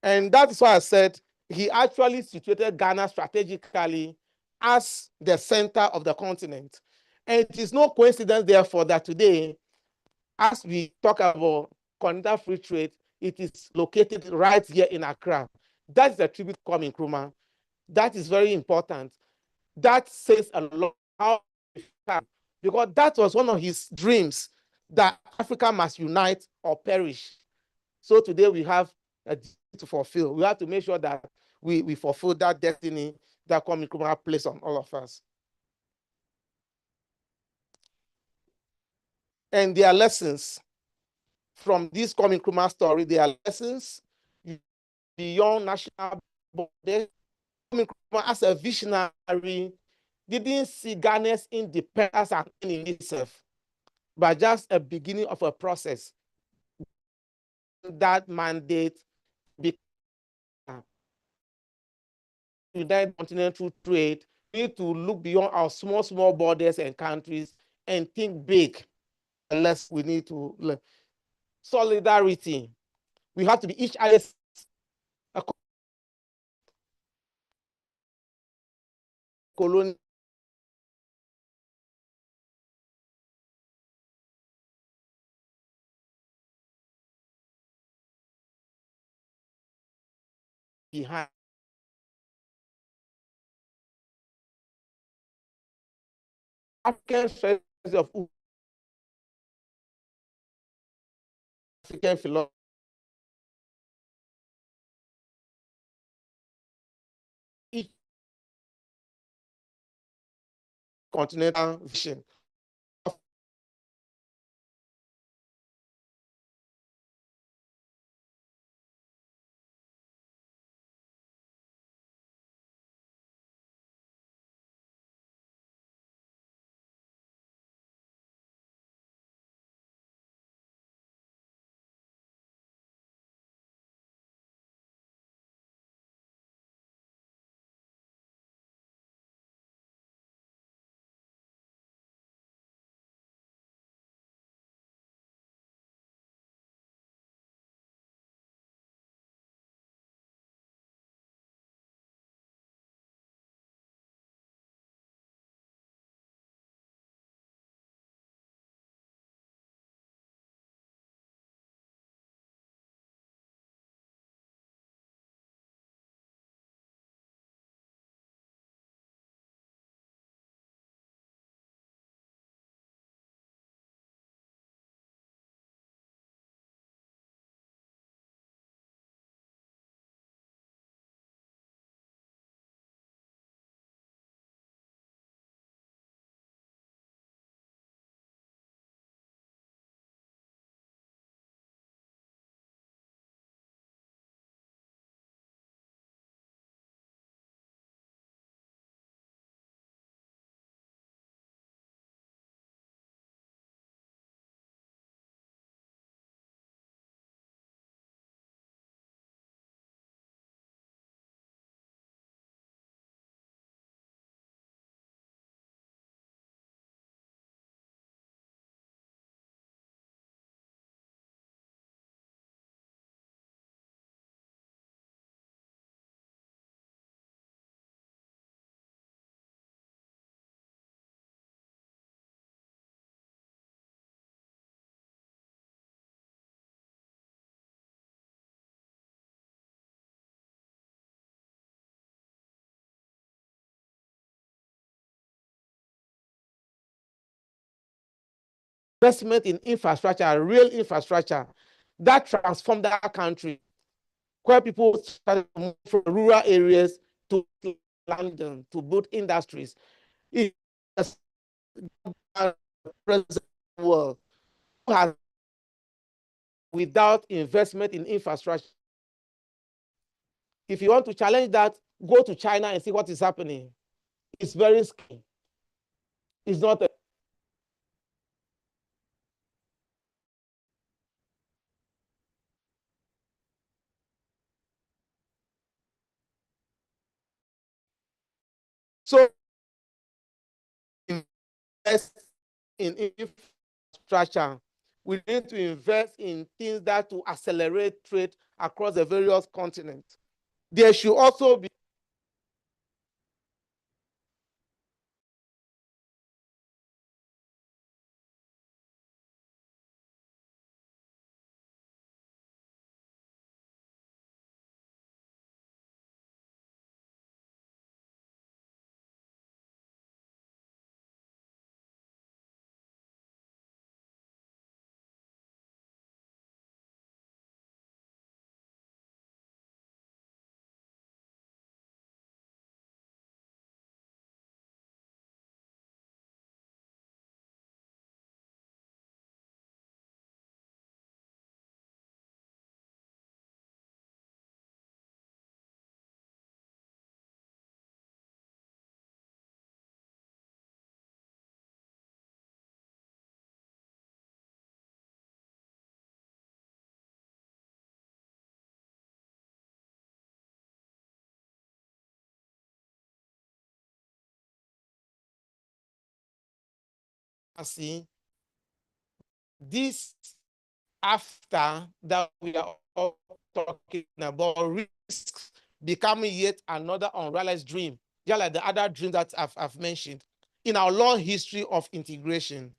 N: And that is why I said he actually situated Ghana strategically as the center of the continent. And it is no coincidence, therefore, that today, as we talk about continental free trade, it is located right here in Accra. That is a tribute to Kwame Nkrumah. That is very important. That says a lot how, because that was one of his dreams, that Africa must unite or perish. So today we have a duty to fulfill. We have to make sure that we fulfill that destiny that Kwame Nkrumah placed on all of us. And there are lessons from this Kwame Nkrumah story. There are lessons beyond national borders. Kwame Nkrumah, as a visionary, didn't see Ghana's independence as an end in itself, but just a beginning of a process. That mandate became United Continental Trade. We need to look beyond our small borders and countries and think big. Unless we need to learn solidarity. We have to be each other's colonial behind. African strategies of African philosophy. Each continental vision. Investment in infrastructure, real infrastructure, that transformed that country, where people started to move from rural areas to London to build industries. In the present world, without investment in infrastructure. If you want to challenge that, go to China and see what is happening. It's very scary. It's not a so invest in infrastructure. We need to invest in things that to accelerate trade across the various continents. There should also be see this after that we are all talking about risks becoming yet another unrealized dream, just like the other dreams that I've mentioned in our long history of integration.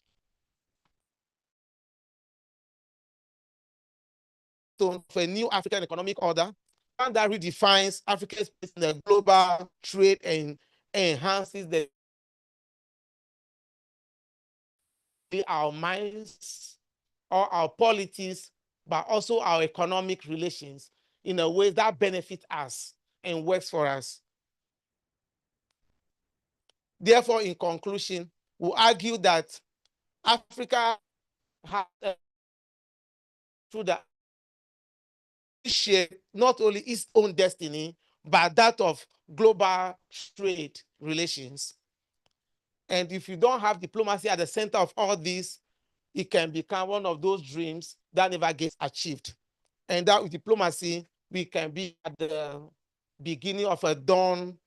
N: So for a new African economic order, one that redefines Africa's place in the global trade and enhances our minds or our polities, but also our economic relations in a way that benefits us and works for us. Therefore, in conclusion, we argue that Africa has through the share not only its own destiny, but that of global trade relations. And if you don't have diplomacy at the center of all this, it can become one of those dreams that never gets achieved. And that with diplomacy, we can be at the beginning of a dawn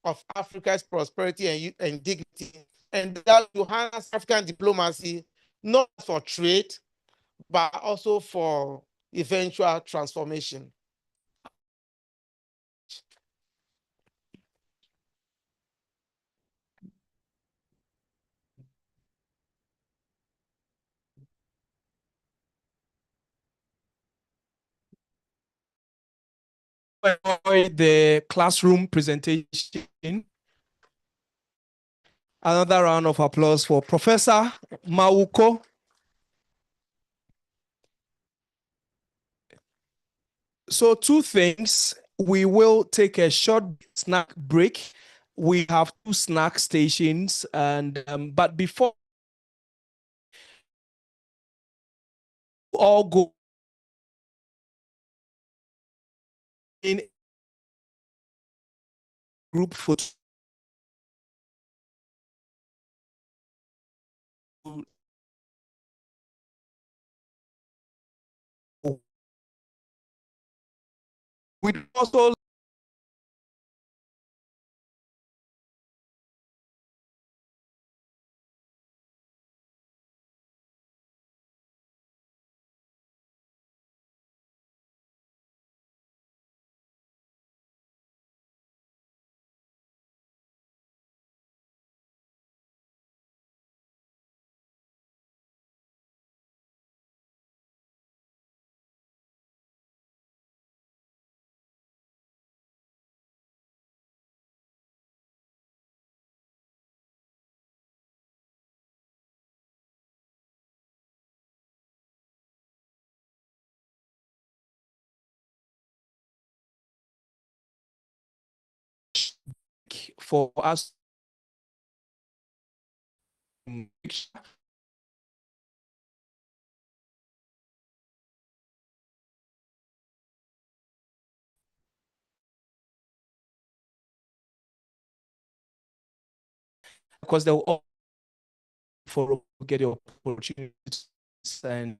N: of Africa's prosperity and dignity. And that will harness African diplomacy, not for trade, but also for eventual transformation.
F: The classroom presentation. Another round of applause for Professor Mawuko. So 2 things. We will take a short snack break. We have 2 snack stations, and but before all go in group photo. We also for us because they will all for get the opportunities and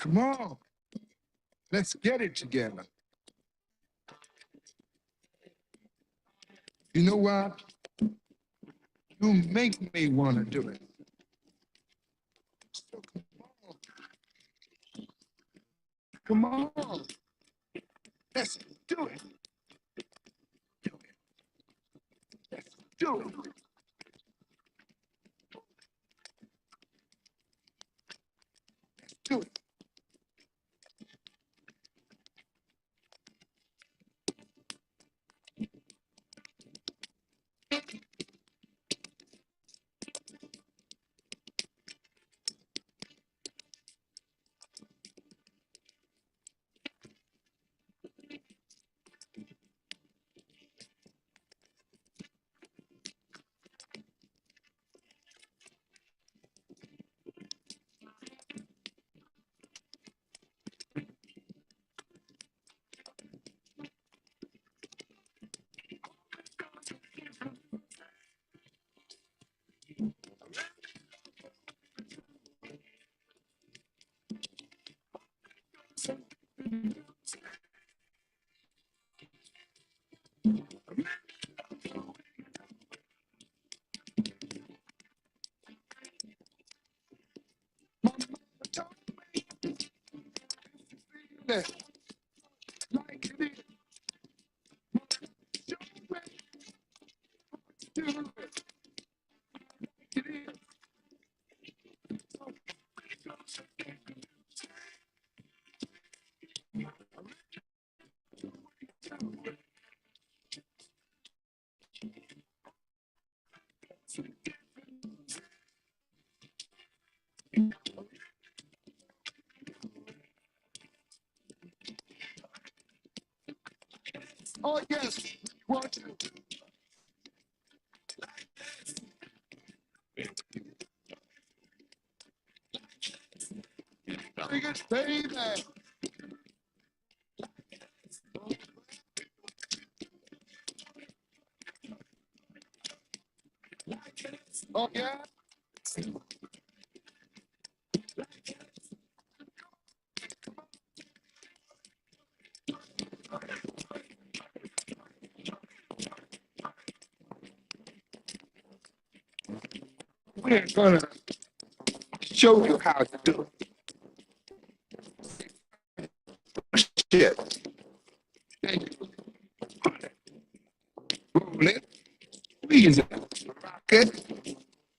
O: Come on, let's get it together. You know what? You make me want to do it. So come on, let's do it. Let's do it. Let's do it. baby. Like it is. Do it. It is. Oh, yes. Want to. Bring it, baby. Oh, yeah. We're gonna show you how to do it. Shit. Roll it, squeeze it, rock it,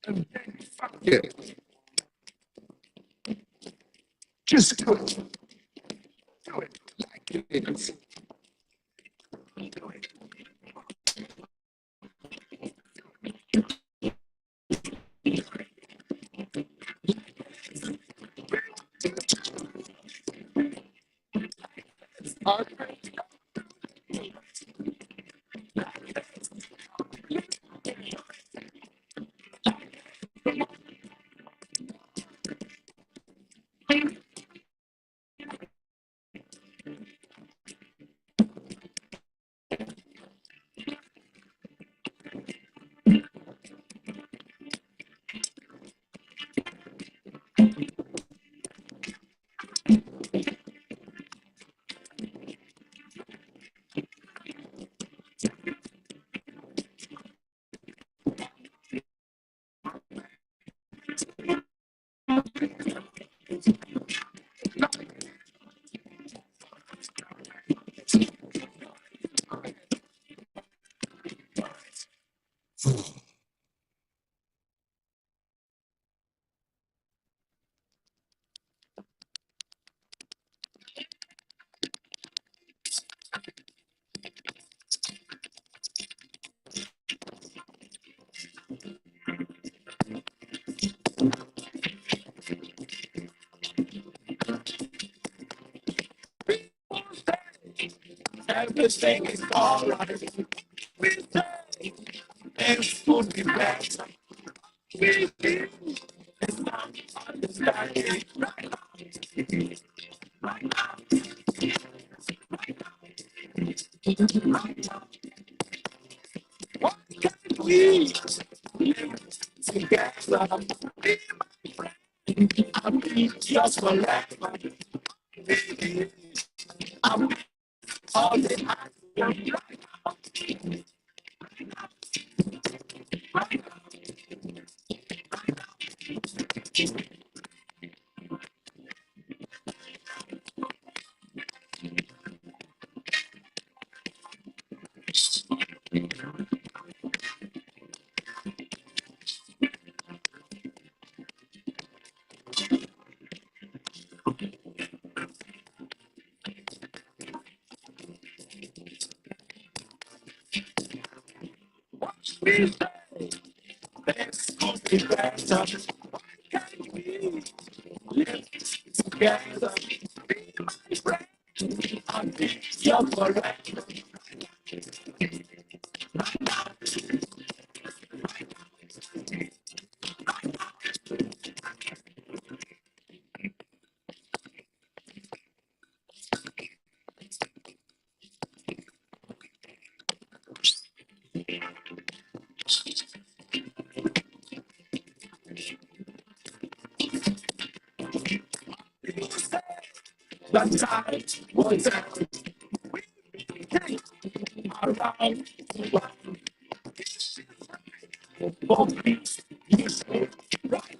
O: and then fuck it. Just do it. Do it like it is. Do it. Everything is all right. We say things will be better. We feel it's not understanding. Why can't we live together? Be my friend. I mean, just forever. Baby, I'm all the we say things will be better. Can we live together? Be my friend. I'll be your forever. The time will tell. Around the world, both peace, peace, right.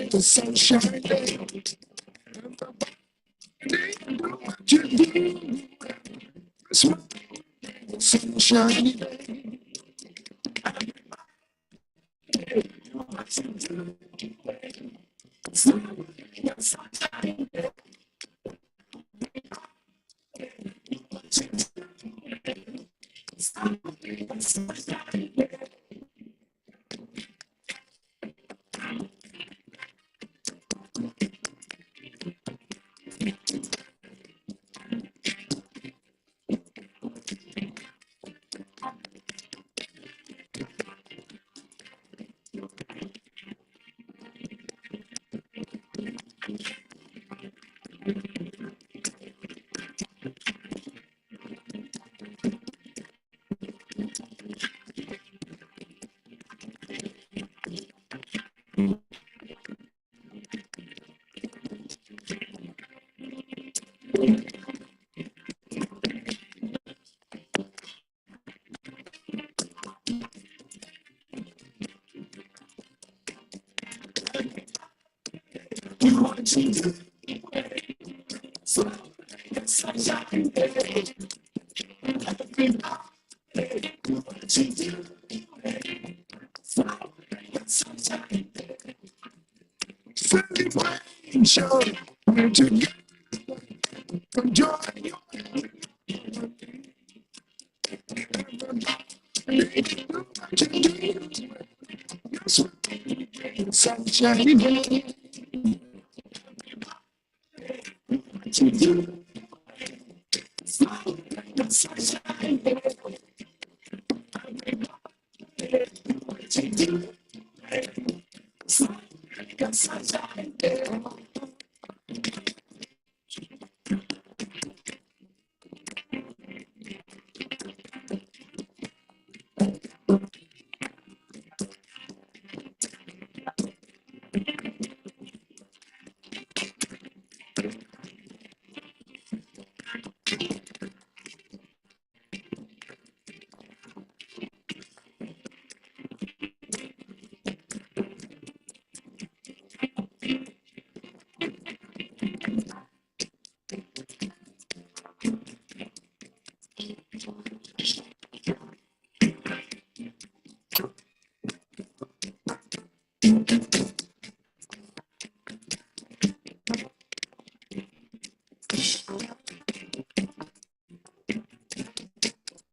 O: The sunshine, sunshine.